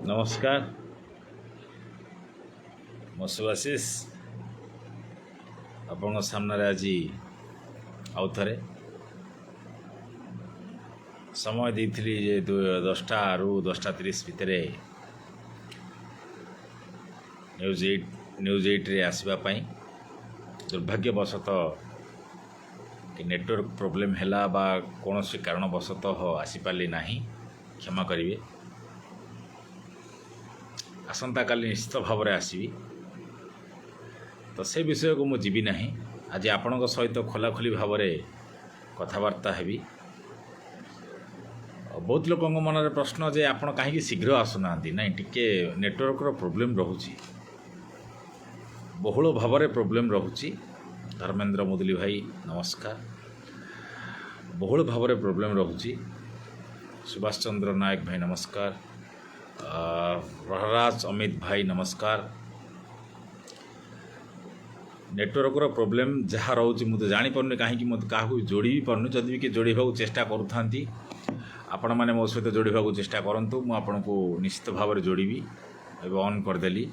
नमस्कार मो सुभाषिष आपण सामने आज आउ थे समय देती जे 10टा रु 10:30 भितर न्यूज 8 रे आसवाई दुर्भाग्यवशतः कि नेटवर्क प्रोब्लेम है बा कौन सी कारणवशतः आसीपारि ना क्षमा करेंगे। आसंता काली निश्चित भाव में आसवि तो से विषय को मुझे जीवी ना आज आपण सहित खोलाखोली भाव में कथबार्ता हेबी। बहुत लोक मन में प्रश्न जे आपण कहीं शीघ्र आसुना ना टिके नेटवर्क प्रोब्लेम रोची बहुल भाव में प्रोब्लेम रोची। धर्मेंद्र मुदली भाई नमस्कार। बहुल भाव में प्रोब्लेम रोची। सुभाष चंद्र नायक भाई नमस्कार। प्रहराज अमित भाई नमस्कार। नेटवर्क प्रोब्लेम जहाँ रोचे मुझे जापरि कहीं मत क्या जोड़ी भी पार्नि जदि भी किए जोड़ा चेष्टा करूँ आपण मैंने मो सहित जोड़ा चेष्टा करूँ मुझे को निश्चित भाव में जोड़ी एवं ऑन करदेली।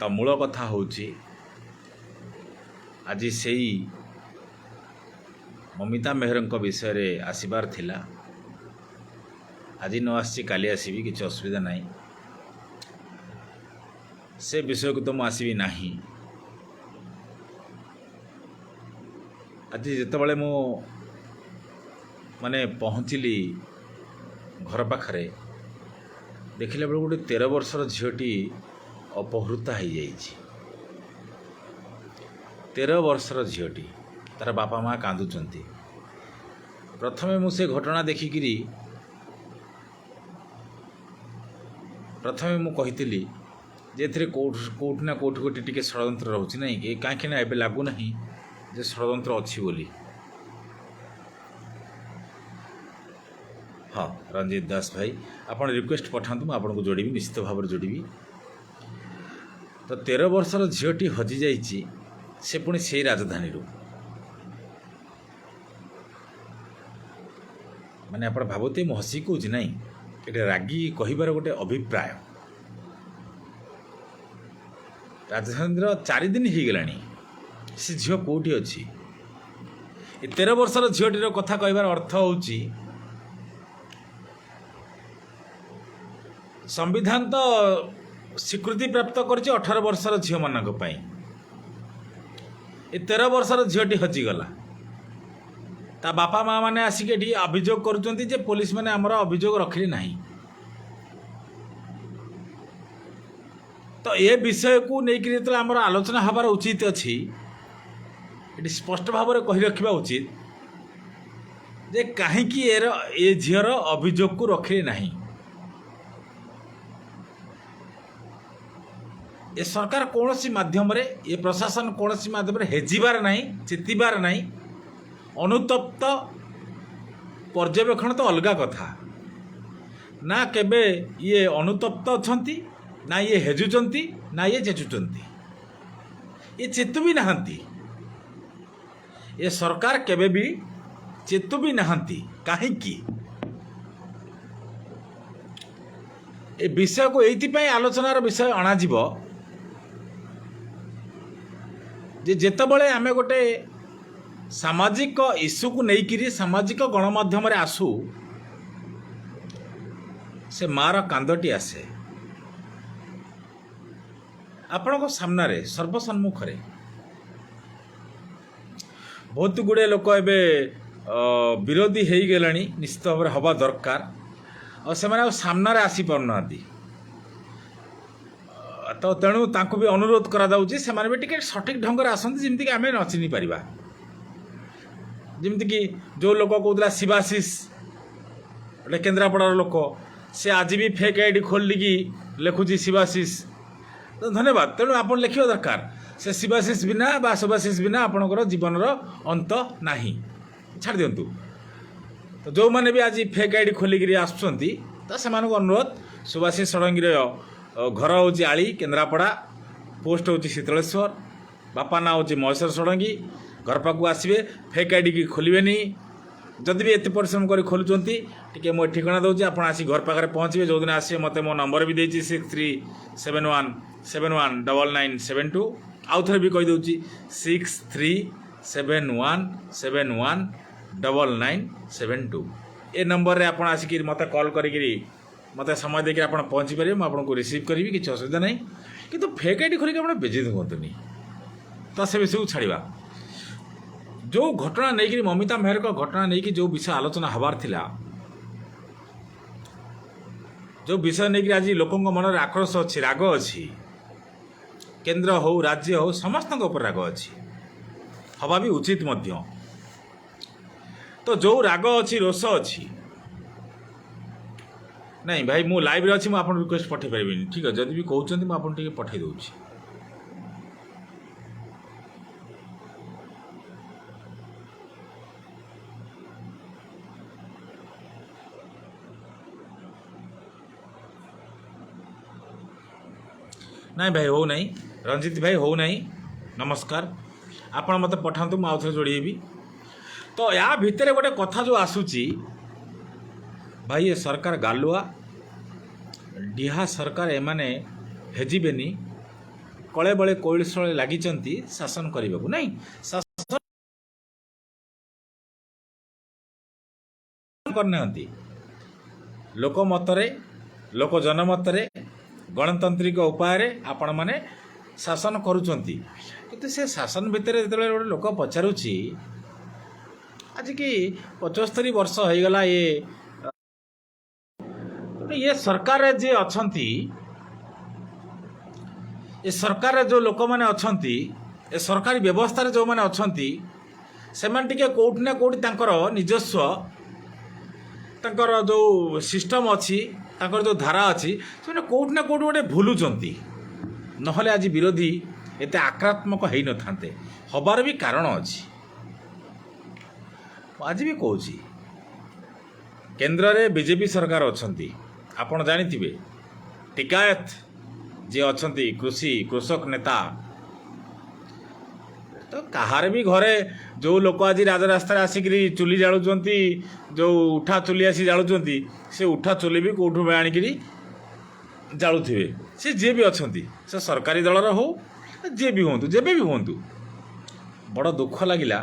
तो मूल कथा हूँ आज से ममिता मेहर विषय रे आसबार थिला। आज न आसी काली आसबि किसी असुविधा नहीं से विषय को तो मुझे आसबि ना। आज जितेबाला मु माने पहुँचली घर पाखरे देखला बेल गोटे 13 वर्षर झीटी अपहृता हो जाइए। 13 वर्षर झीटी तार बापा माँ कांदुचंती। प्रथमे मुझे घटना देखिकी प्रथमे मु कही जे कौट ना कौट गोटे टी षड्यंत्र रोचे ना कि कहीं एवं लगुना जे षड्यंत्र अच्छी बोली। हाँ रंजीत दास भाई आप रिक्वेस्ट पठातु मुझे को जोड़ी निश्चित भाव में जोड़ी। तो 13 वर्षर झीटी हजि जाइए से पुणी से राजधानी माने आप भावते मु हसी कौच ना ये रागी कहबार गोटे अभिप्राय। राजधानी 4 दिन हो गला से झील कौटी अच्छी। 13 वर्षर झीटीर कथा कहबार अर्थ हूँ संविधान तो स्वीकृति प्राप्त कर 18 वर्षर झील मान 13 वर्षर झीटी हजिगला। ता बापा माँ मैंने आसिक अभियोग करुँचे पुलिस मैंने आमर अभियोग रखिले ना। तो ये विषय को लेकिन जो आमर आलोचना हबार उचित अच्छी ये स्पष्ट भाव में कही रखा उचित जे कहीं ये झीर अभियोग को रखिले ना। ये सरकार कौन सी माध्यम रे ये प्रशासन कौन सी माध्यम रे हेजिबार नहीं चेतिबार नहीं। अनुतप्त पर्यवेक्षण तो अलग कथा ना केबे ये अनुतप्त अछंती ना ये हेजुचंती ना ये चेचुचंती ये चेतु भी नहांती। ये सरकार केबे भी चेतु भी नहांती कहीं की ए विषय को एइथिपाई आलोचनार विषय अणाजिब जे जेतेबेले आमे गोटे सामाजिक इश्यू को लेकिन सामाजिक गणमाध्यम रे आसू से मार कांदटी आसे आपण सामना रे सर्वसम्मुख रे बहुत गुड़े लोक एबे विरोधी हो गला निश्चित भाव में हवा दरकार और से सामना रे आसी पारना। तो तेणु तांको भी अनुरोध करा जाउची से माने भी टिके सठिक ढंग रे आसंती जेमति कि आमे न चिनी परिबा। जमीक जो लोक कहला शिवाशीष गोटे केन्द्रापड़ार लोक से आज भी फेक आईडी खोलिकी लिखुची शिवाशीष। तो धन्यवाद। तेणु आप लिखा दरकार से शिवाशीष बिना बा सुभाशीष बिना आपणकर जीवन अंत ना छाड़ दिंतु। तो जो मैंने भी आज फेक आईडी खोलिकी आसुँच तो से अनुरोध सुभाशीष षडंगी घर हूँ आली केन्द्रापड़ा पोस्ट हूँ शीतलेश्वर बापा ना हूँ महेश्वर षडंगी घर पाक आसवे फेक आईडी की खोलें जदि भी एत परिश्रम कर खोलुंट टी मो ठिकाना दूसरी आप आसी घर पाखे पहुँचे जो दिन आसे मत मो नंबर भी देती 6371719972 आउ थे भी कहीदे 6371719972 ए नंबर रे आप आसिक मत कॉल करी मत समय देखिए आप पहुँची पारे मुझे रिसीव करी किसी असुविधा ना कि फेक आईडी खोलिक आप बेजित हुंतुनि तो से विषय को छाड़ा जो घटना नहीं कि ममिता मेहर को घटना नहीं कि जो विषय आलोचना हबार थिला जो विषय नहीं कि आज लोकों मन में आक्रोश अच्छी राग अच्छी केंद्र हो राज्य हो समस्त ऊपर राग अच्छी हवा भी उचित मध्य तो जो राग अच्छी रोष अच्छी नहीं भाई मु लाइव रे अच्छी मुझे आपको रिक्वेस्ट पठे पारि ठीक है जदि भी कहते मुझे पठे दूसरी नहीं भाई हो नहीं रंजित भाई हो नहीं नमस्कार आपण मत पठातु मुझे आउ थे जोड़ेबी तो या भितर गोटे कथा जो आसूची भाई ये सरकार गालुआ डिहा सरकार एमाने हेजिबेनी कले बड़े कौशल लगी शासन करने को नहीं शासन करना लोक मतरे लोक जनमतरे गणतांत्रिक उपाय आपण मैंने शासन करुँच कि से शासन भितर जो गोटे लोक पचारुची आज कि 75 वर्ष हो गला ये सरकार जे अच्छी ये सरकार जो लोक मैंने अच्छा ये सरकारी व्यवस्था जो मैंने अच्छा से कौट ना कौट निजस्व तांकर जो सिस्टम अच्छी तांकर जो धारा अच्छी से कौट ना कौट गोटे भूलुंट नहले आज विरोधी एत आक्रात्मक हो न था हबार भी कारण अच्छी आज भी कहूँ केंद्र में बीजेपी सरकार अच्छा आपड़ जानी टिकायत जी अच्छा कृषक नेता तो कहार भी घरे जो लोक आज राजरास्ता आसिक चुली जालुंट जो उठा चुली आसी जालुंट से उठा चुली भी कौटू आणिक जालुवे सी जी भी अच्छा से सरकारी दलर हो जी भी हूँ जेबे भी हूँ बड़ दुख लगिला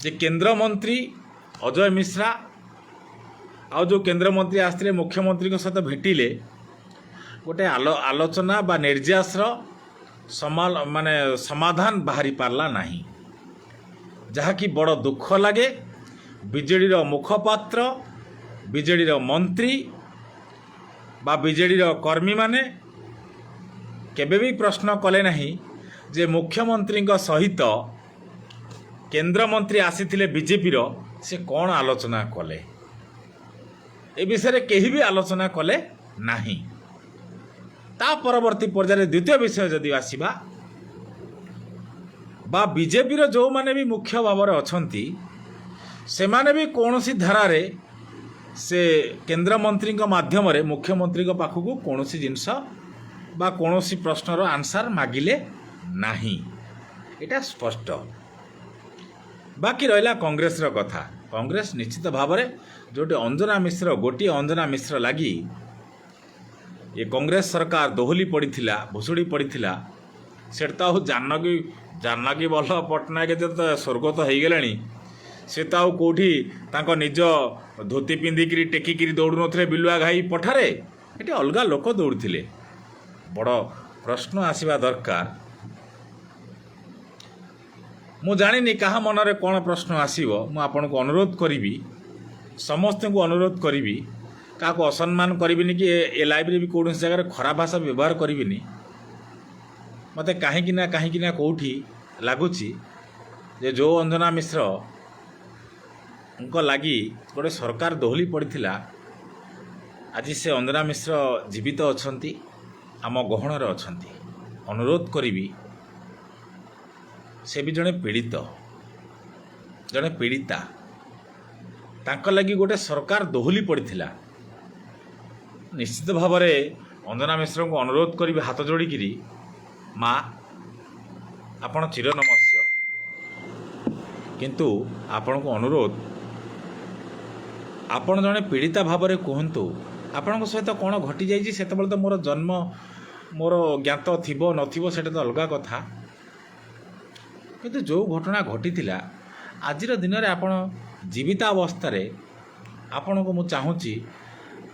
जे केंद्र मंत्री अजय मिश्रा आ जो केंद्र मंत्री आसते मुख्यमंत्री सहित भेटिले गोटे आलोचना बा निर्यासर माने समाधान बाहरी पारला नहीं जहाँकि बड़ दुख लगे बीजेडीर मुखपात्र बीजेडीर मंत्री बा बीजेडीर कर्मी माने केबे भी प्रश्न कले नहीं जे मुख्यमंत्री सहित केंद्र मंत्री आसीथिले बीजेपीर से कौन आलोचना कले ए विषय कहीं भी आलोचना कले नहीं ता परवर्ती पर्यायर द्वितीय विषय जदि आसीबा बा बीजेपी जो माने भी मुख्य भाव में अछंती से माने भी कौन सी धारा रे से केंद्र मंत्री माध्यम रे मुख्यमंत्री पाखक कौन सी जिनस बा कौन सी प्रश्नर आंसर मागिले नहीं एटा स्पष्ट बाकी रहा कांग्रेस कथा कांग्रेस निश्चित भाव में जोटे अंजना मिश्र गोटे अंजना मिश्र लगी ये कांग्रेस सरकार दोहली पड़ीला भुसुड़ी पड़ीला से तो जानकी वल्लभ पट्टनायक तो स्वर्गत हो गले से तो कौटी निज धोती पिंधिक टेकिकी दौड़ नी बिलुआ घाई पठारे ये अलग लोक दौड़ते बड़ प्रश्न आसवा दरकार मु जानी क्या मनरे कौन प्रश्न आसो मुझे अनुरोध करी समस्त को अनुरोध करी क्या असम्मान करी कि ए लाइव रे भी कौन जगह खराब भाषा व्यवहार करी मत कहीं कौटी लगुच जो अंजना मिश्र लगी गोटे सरकार दोहली पड़ीला आज से अंजना मिश्र जीवित अच्छा आम गहणर अच्छा अनुरोध करी से भी जड़े पीड़िता तांका लगी गोटे सरकार दोहली पड़ीला निश्चित भाव में अंजना मिश्र को अनुरोध करी हाथ जोड़िकी माँ आपण चिर नमस्य किंतु आपण को अनुरोध आपण जड़े पीड़िता भाव में कहतु आपण सहित कौन घटी जाइए से तो मोर जन्म मोर ज्ञात थिबो नथिबो सेटा तो अलग कथा किंतु जो घटना घटी आज दिन में आपण जीवित अवस्था आपण को मु चाहूँगी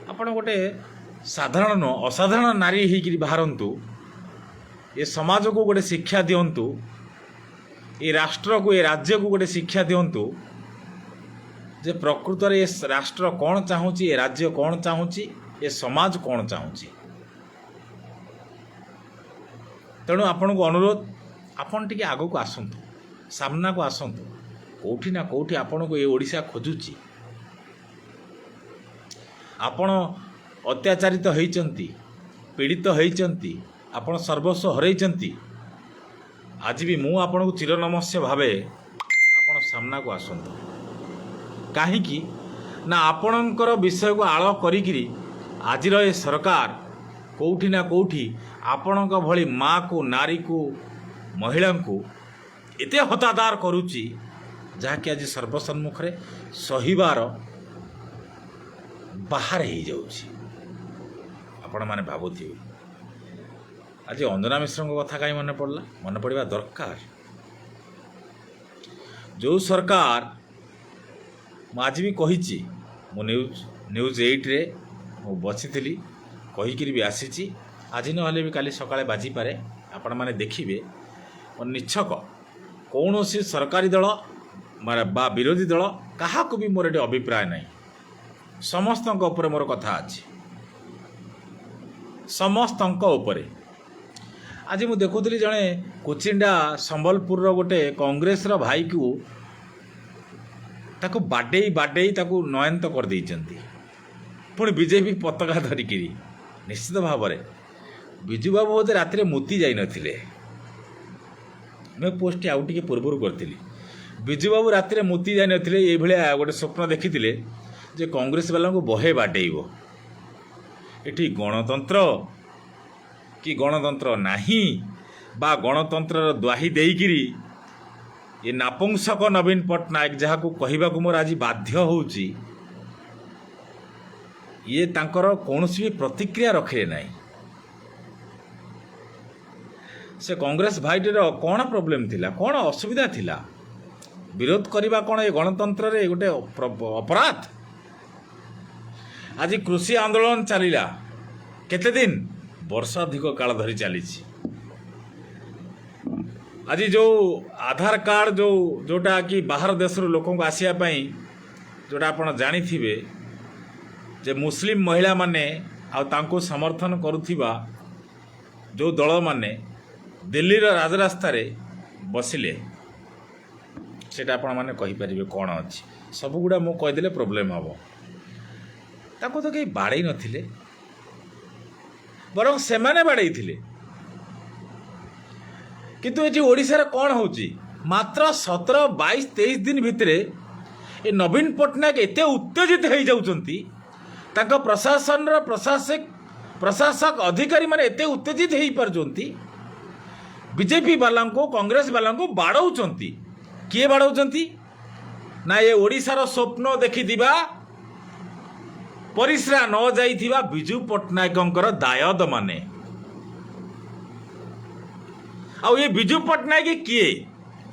आपण गोटे साधारण असाधारण नारी होकर बाहरतु ये समाज को गोटे शिक्षा दिंतु ये राष्ट्र को ये राज्य को गोटे शिक्षा दिंतु जे प्रकृत में ये राष्ट्र कौन चाहूँगी ये राज्य कौन चाहूँगी ये समाज कौन चाहूँगी। तेणु आपण को अनुरोध आपण टिके आगो को आसतु सामना को आसतु कोठी ना कोठी आपण को ये ओडिशा खोजुची आपण अत्याचारित होइचंती पीड़ित होइचंती आपण सर्वस्व हरैचंती आज भी मु आपण को चिरनमस्य भावे आपण सामना को आसतु कहीं ना आपणकर विषय को आड़ करी आज ये सरकार कोठी ना कोठी आपण भली माँ को नारी को महिला को एते हतादार करुच्ची जहाँकि आज सर्वसम्मुख रे सहीबार बाहर हो जाऊँगी। आपण मैंने भावुथे आज अंजना मिश्र कथा कहीं मन पड़ला मन पड़ा दरकार जो सरकार आज भी कही मु न्यूज 8 रे मु बसी कहीकि भी आसी आज ना भी काली सकाळे बाजी पारे आपण माने देखिबे निच्छक कौन सी सरकारी दल बा विरोधी दल क्या भी मोर ये अभिप्राय नहीं समस्त ऊपर मोर कथा अच्छी समस्त ऊपर आज मु देखुली जड़े कोचिंडा संबलपुर गोटे कांग्रेस रो भाई को ताको बाडे बाडे ताको नयंत कर देइचंती पुणी बीजेपी पताका धरिकी निश्चित भाव में बिजू बाबू बोधे राति मुति जाई नथिले मैं पोस्ट आउ टे पूर्व करी बिजू बाबू राति मुति जाई नथिले ये भलिया गोटे स्वप्न देखिथिले जे कांग्रेस वाला को बहे बाडेइबो एठी गणतंत्र कि गणतंत्र नाही बा गणतंत्र द्वाही देइकिरी ये नापुंसक नवीन पट्टनायक जहाँ को कहवा मोर आज बाध्य होउची ये तांकर कौनसी भी प्रतिक्रिया रखे नहीं से कांग्रेस भाईटर कौन प्रोब्लेम थिला कौन असुविधा थिला विरोध करवा कौन ये गणतंत्र रे गोटे अपराध आज कृषि आंदोलन चलिला केते दिन वर्षाधिक काल धरी चली आज जो आधार कार्ड जोटा कि बाहर देश लोक आसवाई जोटा आप जानी जे मुस्लिम महिला माने आउ समर्थन करुथिबा जो दल माने दिल्ली राजरास्ता रे बसिले सेटा आपण माने कहि परिबे कोन अछि सब गुडा मो कहि देले प्रॉब्लम हबो ताको तो कहीं बाड़े नथिले बरं सेमाने बाड़े थिले किंतु ये ओडिशा रे कौन होची मात्र 17 22 23 दिन भितरे ये नवीन पट्टनायक एते उत्तेजित हो जाउचंती तांका प्रशासन रो प्रशासक अधिकारी माने एते उत्तेजित हो पारचंती बीजेपी वाला को कांग्रेस वाला को बाड़ौचंती किए बाड़ौचंती ना ये ओडिशार स्वप्न देखि दिबा परिश्रा न जाइथिबा बिजू पट्टनायकंकर दायद माने आ ये बिजू पट्टनायक किए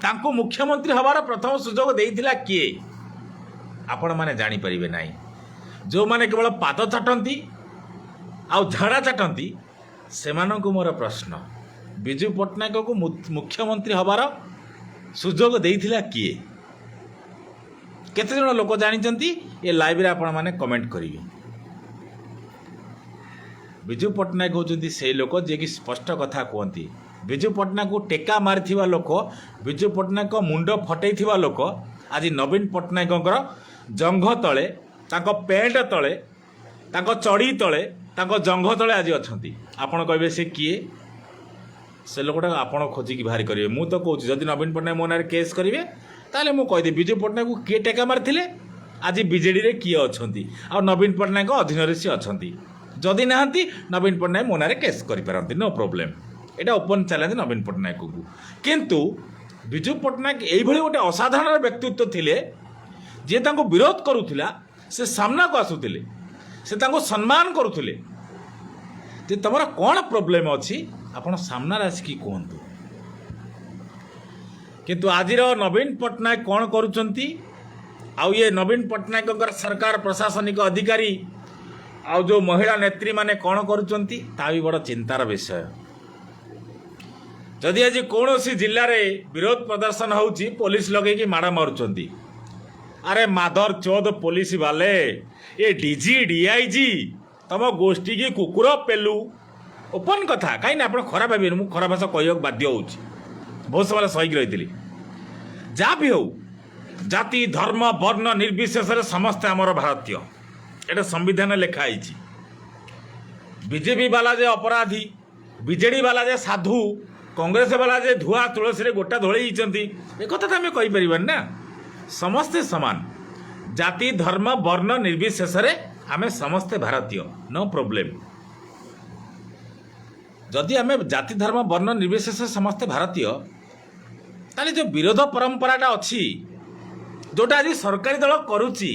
तांको मुख्यमंत्री हबार प्रथम सुजोग देइथिला किए आपण माने जानी परिबे नाही जो माने केवल पाद चाटंती आ झाड़ा चाटंती सेमानंको मोर प्रश्न बिजू पट्टनायक को मुख्यमंत्री हबार सुजोग देइथिला किए केते जण लोक जानिचंती ये लाइव रे आपण माने कमेंट करिवे बिजू पट्टनायक होचंती से लोक जे कि स्पष्ट कथा कहंती बिजू पट्टनायक को टेका मारिथिबा लोक बिजू पट्टनायक को मुंड फटैथिबा लोक आज नवीन पट्टनायकंकर जंघ तले तांको पेंट तले तांको चढ़ी तले तांको जंघ तले आज अछंती आपण कहबे से किए से लोकटा आपण खोजिकी बाहर करेंगे मु तो कहूँ जदि नवीन पट्टनायक मो नारे केस करेंगे ताले मु कहीदे बिजू पट्टनायक को किए टेका मारिथिले आज बीजेडी रे किए अछंती आ नवीन पट्टनायक अधीन रे सी अछंती जदि नाहंती नवीन पट्टनायक मो नारे केस करि पारंती नो प्रॉब्लम एटा ओपन चैलेंज नवीन पट्टनायक को किंतु ବିଜୁ ପଟ୍ଟନାୟକ ଏଇଭଳି ଗୋଟେ ଅସାଧାରଣ ବ୍ୟକ୍ତିତ୍ୱ ଥିଲେ ଯିଏ ତାଙ୍କୁ ବିରୋଧ କରୁଥିଲା ସେ ସାମ୍ନାକୁ ଆସୁଥିଲେ, ସେ ତାଙ୍କୁ ସମ୍ମାନ କରୁଥିଲେ ଯେ ତମର କ'ଣ ପ୍ରୋବ୍ଲେମ୍ ଅଛି ଆପଣ ସାମ୍ନାରେ ଆସିକି କୁହନ୍ତୁ। କିନ୍ତୁ ଆଜିର ନବୀନ ପଟ୍ଟନାୟକ କ'ଣ କରୁଛନ୍ତି, ଆଉ ଇଏ ନବୀନ ପଟ୍ଟନାୟକଙ୍କର ସରକାର ପ୍ରଶାସନିକ ଅଧିକାରୀ ଆଉ ଯେଉଁ ମହିଳା ନେତ୍ରୀମାନେ କ'ଣ କରୁଛନ୍ତି ତା ବି ବଡ଼ ଚିନ୍ତାର ବିଷୟ। ଯଦି ଆଜି କୌଣସି ଜିଲ୍ଲାରେ ବିରୋଧ ପ୍ରଦର୍ଶନ ହେଉଛି ପୋଲିସ ଲଗେଇକି ମାଡ଼ ମାରୁଛନ୍ତି। ଆରେ ମାଧର ଚୋଦ ପୋଲିସ ବାଲେ, ଏ ଡିଜି ଡିଆଇଜି ତମ ଗୋଷ୍ଠୀ କି କୁକୁର ପେଲୁ। ଓପନ୍ କଥା, କାହିଁକି ନା ଆପଣ ଖରାପ ଭାବିବେନି, ମୁଁ ଖରାପ ଭାଷା କହିବାକୁ ବାଧ୍ୟ ହେଉଛି, ବହୁତ ସମୟ ସହିକି ରହିଥିଲି। ଯାହା ବି ହେଉ, ଜାତି ଧର୍ମ ବର୍ଣ୍ଣ ନିର୍ବିଶେଷରେ ସମସ୍ତେ ଆମର ଭାରତୀୟ, ଏଇଟା ସମ୍ବିଧାନ ଲେଖା ହେଇଛି। ବିଜେପି ବାଲା ଯେ ଅପରାଧୀ, ବିଜେଡ଼ି ବାଲା ଯେ ସାଧୁ, କଂଗ୍ରେସ ବାଲା ଯେ ଧୁଆ ତୁଳସୀରେ ଗୋଟା ଧୋଳେଇ ହେଇଛନ୍ତି, ଏ କଥା ତ ଆମେ କହିପାରିବାନି ନା। ସମସ୍ତେ ସମାନ, ଜାତି ଧର୍ମ ବର୍ଣ୍ଣ ନିର୍ବିଶେଷରେ ଆମେ ସମସ୍ତେ ଭାରତୀୟ, ନୋ ପ୍ରୋବ୍ଲେମ୍। ଯଦି ଆମେ ଜାତି ଧର୍ମ ବର୍ଣ୍ଣ ନିର୍ବିଶେଷରେ ସମସ୍ତେ ଭାରତୀୟ, ତାହେଲେ ଯେଉଁ ବିରୋଧ ପରମ୍ପରାଟା ଅଛି ଯେଉଁଟା ଆଜି ସରକାରୀ ଦଳ କରୁଛି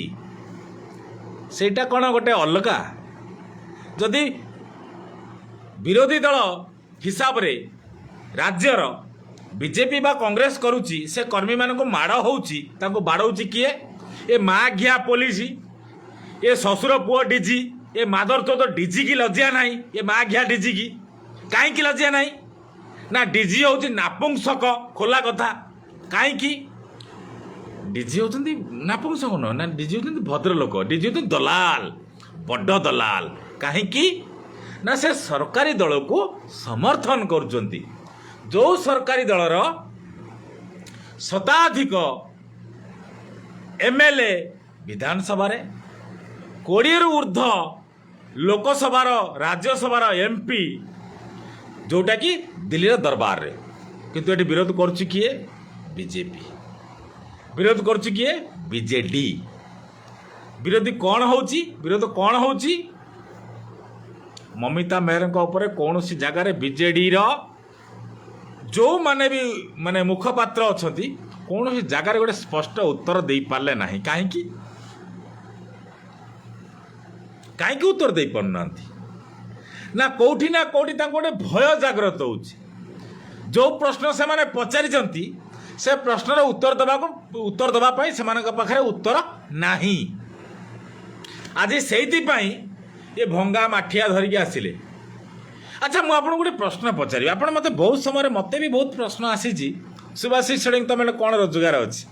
ସେଇଟା କ'ଣ ଗୋଟେ ଅଲଗା? ଯଦି ବିରୋଧୀ ଦଳ ହିସାବରେ ରାଜ୍ୟର ବିଜେପି ବା କଂଗ୍ରେସ କରୁଛି, ସେ କର୍ମୀମାନଙ୍କୁ ମାଡ଼ ହେଉଛି, ତାଙ୍କୁ ବାଡ଼ଉଛି କିଏ? ଏ ମା ଘିଆ ପୋଲିସ, ଏ ଶ୍ୱଶୁର ପୁଅ ଡିଜି, ଏ ମାଦର ଚୋଦ ଡିଜି କି ଲଜ୍ଜା ନାହିଁ? ଏ ମା ଘିଆ ଡିଜି କି କାହିଁକି ଲଜ୍ଜା ନାହିଁ? ନା ଡିଜି ହେଉଛି ନାପୁଂସକ, ଖୋଲା କଥା। କାହିଁକି? ଡିଜି ହେଉଛନ୍ତି ନାପୁଂସକ ନୁହଁ, ନା ଡିଜି ହେଉଛନ୍ତି ଭଦ୍ରଲୋକ, ଡିଜି ହେଉଛନ୍ତି ଦଲାଲ, ବଡ଼ ଦଲାଲ। କାହିଁକି? ନା ସେ ସରକାରୀ ଦଳକୁ ସମର୍ଥନ କରୁଛନ୍ତି। ଯେଉଁ ସରକାରୀ ଦଳର ଶତାଧିକ ଏମ୍ଏଲ୍ଏ ବିଧାନସଭାରେ, 20ରୁ ଉର୍ଦ୍ଧ୍ୱ ଲୋକସଭାର ରାଜ୍ୟସଭାର ଏମ୍ପି, ଯେଉଁଟାକି ଦିଲ୍ଲୀର ଦରବାରରେ, କିନ୍ତୁ ଏଠି ବିରୋଧ କରୁଛି କିଏ? ବିଜେପି। ବିରୋଧ କରୁଛି କିଏ? ବିଜେଡି। ବିରୋଧୀ କ'ଣ ହେଉଛି? ବିରୋଧ କ'ଣ ହେଉଛି? ମମିତା ମେହରଙ୍କ ଉପରେ କୌଣସି ଜାଗାରେ ବିଜେଡ଼ିର ଯେଉଁମାନେ ବି ମାନେ ମୁଖପାତ୍ର ଅଛନ୍ତି କୌଣସି ଜାଗାରେ ଗୋଟେ ସ୍ପଷ୍ଟ ଉତ୍ତର ଦେଇପାରିଲେ ନାହିଁ। କାହିଁକି? କାହିଁକି ଉତ୍ତର ଦେଇପାରୁନାହାନ୍ତି? ନା କେଉଁଠି ତାଙ୍କୁ ଗୋଟେ ଭୟ ଜାଗ୍ରତ ହେଉଛି। ଯେଉଁ ପ୍ରଶ୍ନ ସେମାନେ ପଚାରିଛନ୍ତି ସେ ପ୍ରଶ୍ନର ଉତ୍ତର ଦେବା ପାଇଁ ସେମାନଙ୍କ ପାଖରେ ଉତ୍ତର ନାହିଁ। ଆଜି ସେଇଥିପାଇଁ ଏ ଭଙ୍ଗା ମାଠିଆ ଧରିକି ଆସିଲେ। ଆଚ୍ଛା, ମୁଁ ଆପଣଙ୍କୁ ଗୋଟେ ପ୍ରଶ୍ନ ପଚାରିବି। ଆପଣ ମୋତେ ବହୁତ ସମୟରେ ମୋତେ ବି ବହୁତ ପ୍ରଶ୍ନ ଆସିଛି, ସୁଭାଷିଷ ଷଡ଼ଙ୍ଗୀ ତମେ କ'ଣ ରୋଜଗାର ଅଛି?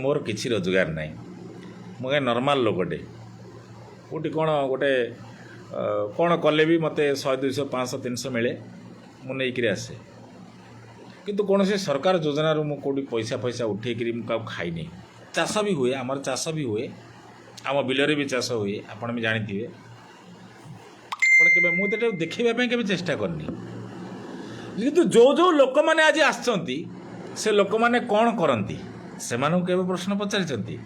ମୋର କିଛି ରୋଜଗାର ନାହିଁ, ମୁଁ କାହିଁ ନର୍ମାଲ ଲୋକଟେ। କେଉଁଠି କ'ଣ ଗୋଟେ କ'ଣ କଲେ ବି ମୋତେ 100, 200, 500, 300 ମିଳେ, ମୁଁ ନେଇକରି ଆସେ। କିନ୍ତୁ କୌଣସି ସରକାର ଯୋଜନାରୁ ମୁଁ କେଉଁଠି ପଇସା ଉଠେଇକରି ମୁଁ କାହାକୁ ଖାଇନି। ଚାଷ ବି ହୁଏ, ଆମର ଚାଷ ବି ହୁଏ, ଆମ ବିଲରେ ବି ଚାଷ ହୁଏ, ଆପଣ ବି ଜାଣିଥିବେ। ଆପଣ କେବେ, ମୁଁ ତ ଏଟାକୁ ଦେଖାଇବା ପାଇଁ କେବେ ଚେଷ୍ଟା କରିନି। କିନ୍ତୁ ଯେଉଁ ଲୋକମାନେ ଆଜି ଆସିଛନ୍ତି ସେ ଲୋକମାନେ କ'ଣ କରନ୍ତି ସେମାନଙ୍କୁ କେବେ ପ୍ରଶ୍ନ ପଚାରିଛନ୍ତି?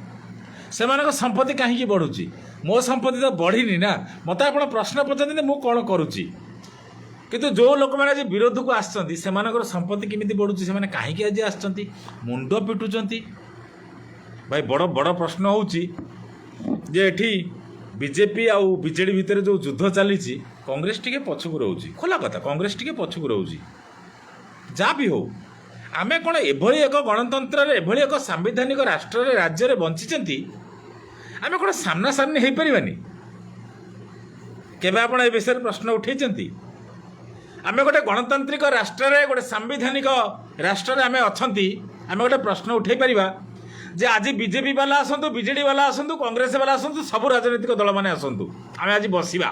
ସେମାନଙ୍କ ସମ୍ପତ୍ତି କାହିଁକି ବଢ଼ୁଛି? ମୋ ସମ୍ପତ୍ତି ତ ବଢ଼ିନି ନା। ମୋତେ ଆପଣ ପ୍ରଶ୍ନ ପଚାରିଛନ୍ତି ମୁଁ କ'ଣ କରୁଛି। କିନ୍ତୁ ଯେଉଁ ଲୋକମାନେ ଆଜି ବିରୋଧକୁ ଆସିଛନ୍ତି ସେମାନଙ୍କର ସମ୍ପତ୍ତି କେମିତି ବଢ଼ୁଛି, ସେମାନେ କାହିଁକି ଆଜି ଆସିଛନ୍ତି, ମୁଣ୍ଡ ପିଟୁଛନ୍ତି। ଭାଇ ବଡ଼ ପ୍ରଶ୍ନ ହେଉଛି ଯେ ଏଠି ବିଜେପି ଆଉ ବିଜେଡ଼ି ଭିତରେ ଯେଉଁ ଯୁଦ୍ଧ ଚାଲିଛି, କଂଗ୍ରେସ ଟିକେ ପଛକୁ ରହୁଛି। ଖୋଲା କଥା, କଂଗ୍ରେସ ଟିକେ ପଛକୁ ରହୁଛି। ଯାହା ବି ହେଉ, ଆମେ କ'ଣ ଏଭଳି ଏକ ଗଣତନ୍ତ୍ରରେ, ଏଭଳି ଏକ ସାମ୍ବିଧାନିକ ରାଷ୍ଟ୍ରରେ, ରାଜ୍ୟରେ ବଞ୍ଚିଛନ୍ତି, ଆମେ କ'ଣ ସାମ୍ନାସାମ୍ନି ହେଇପାରିବାନି? କେବେ ଆପଣ ଏ ବିଷୟରେ ପ୍ରଶ୍ନ ଉଠେଇଛନ୍ତି? ଆମେ ଗୋଟେ ଗଣତାନ୍ତ୍ରିକ ରାଷ୍ଟ୍ରରେ, ଗୋଟେ ସାମ୍ବିଧାନିକ ରାଷ୍ଟ୍ରରେ ଆମେ ଅଛନ୍ତି, ଆମେ ଗୋଟେ ପ୍ରଶ୍ନ ଉଠେଇ ପାରିବା ଯେ ଆଜି ବିଜେପି ବାଲା ଆସନ୍ତୁ, ବିଜେଡ଼ି ବାଲା ଆସନ୍ତୁ, କଂଗ୍ରେସ ବାଲା ଆସନ୍ତୁ, ସବୁ ରାଜନୈତିକ ଦଳମାନେ ଆସନ୍ତୁ, ଆମେ ଆଜି ବସିବା,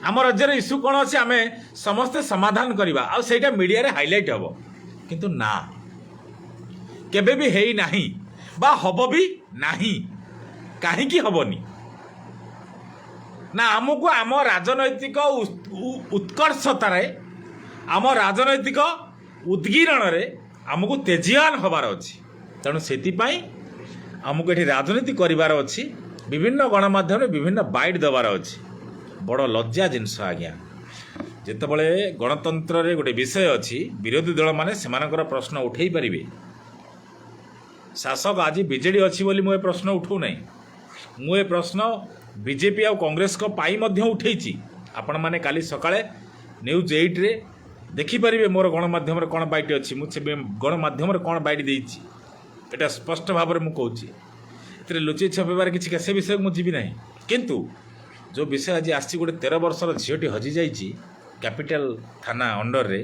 ଆମ ରାଜ୍ୟର ଇସ୍ୟୁ କ'ଣ ଅଛି ଆମେ ସମସ୍ତେ ସମାଧାନ କରିବା, ଆଉ ସେଇଟା ମିଡ଼ିଆରେ ହାଇଲାଇଟ୍ ହେବ। କିନ୍ତୁ ନା, କେବେ ବି ହେଇନାହିଁ ବା ହେବ ବି ନାହିଁ। କାହିଁକି ହେବନି? ନା ଆମକୁ ଆମ ରାଜନୈତିକ ଉତ୍କର୍ଷତାରେ, ଆମ ରାଜନୈତିକ ଉଦ୍ଗୀରଣରେ ଆମକୁ ତେଜିଆନ ହେବାର ଅଛି। ତେଣୁ ସେଥିପାଇଁ ଆମକୁ ଏଠି ରାଜନୀତି କରିବାର ଅଛି, ବିଭିନ୍ନ ଗଣମାଧ୍ୟମରେ ବିଭିନ୍ନ ବାଇଟ୍ ଦେବାର ଅଛି। ବଡ଼ ଲଜ୍ଜା ଜିନିଷ ଆଜ୍ଞା। ଯେତେବେଳେ ଗଣତନ୍ତ୍ରରେ ଗୋଟେ ବିଷୟ ଅଛି ବିରୋଧୀ ଦଳମାନେ ସେମାନଙ୍କର ପ୍ରଶ୍ନ ଉଠାଇ ପାରିବେ। ଶାସକ ଆଜି ବିଜେଡ଼ି ଅଛି ବୋଲି ମୁଁ ଏ ପ୍ରଶ୍ନ ଉଠାଉନାହିଁ। ମୁଁ ଏ ପ୍ରଶ୍ନ ବିଜେପି ଆଉ କଂଗ୍ରେସଙ୍କ ପାଇଁ ମଧ୍ୟ ଉଠେଇଛି। ଆପଣମାନେ କାଲି ସକାଳେ ନ୍ୟୁଜ୍ 8ରେ ଦେଖିପାରିବେ ମୋର ଗଣମାଧ୍ୟମରେ କ'ଣ ବାଇଟ୍ ଅଛି, ମୁଁ ସେ ଗଣମାଧ୍ୟମରେ କ'ଣ ବାଇଟ୍ ଦେଇଛି ଏଇଟା ସ୍ପଷ୍ଟ ଭାବରେ ମୁଁ କହୁଛି। ଏଥିରେ ଲୁଚେଇ ଛପେଇବାର କିଛି ସେ ବିଷୟକୁ ମୁଁ ଯିବି ନାହିଁ। କିନ୍ତୁ ଯେଉଁ ବିଷୟ ଆଜି ଆସିଛି, ଗୋଟେ 13 ବର୍ଷର ଝିଅଟି ହଜିଯାଇଛି କ୍ୟାପିଟାଲ ଥାନା ଅଣ୍ଡରରେ,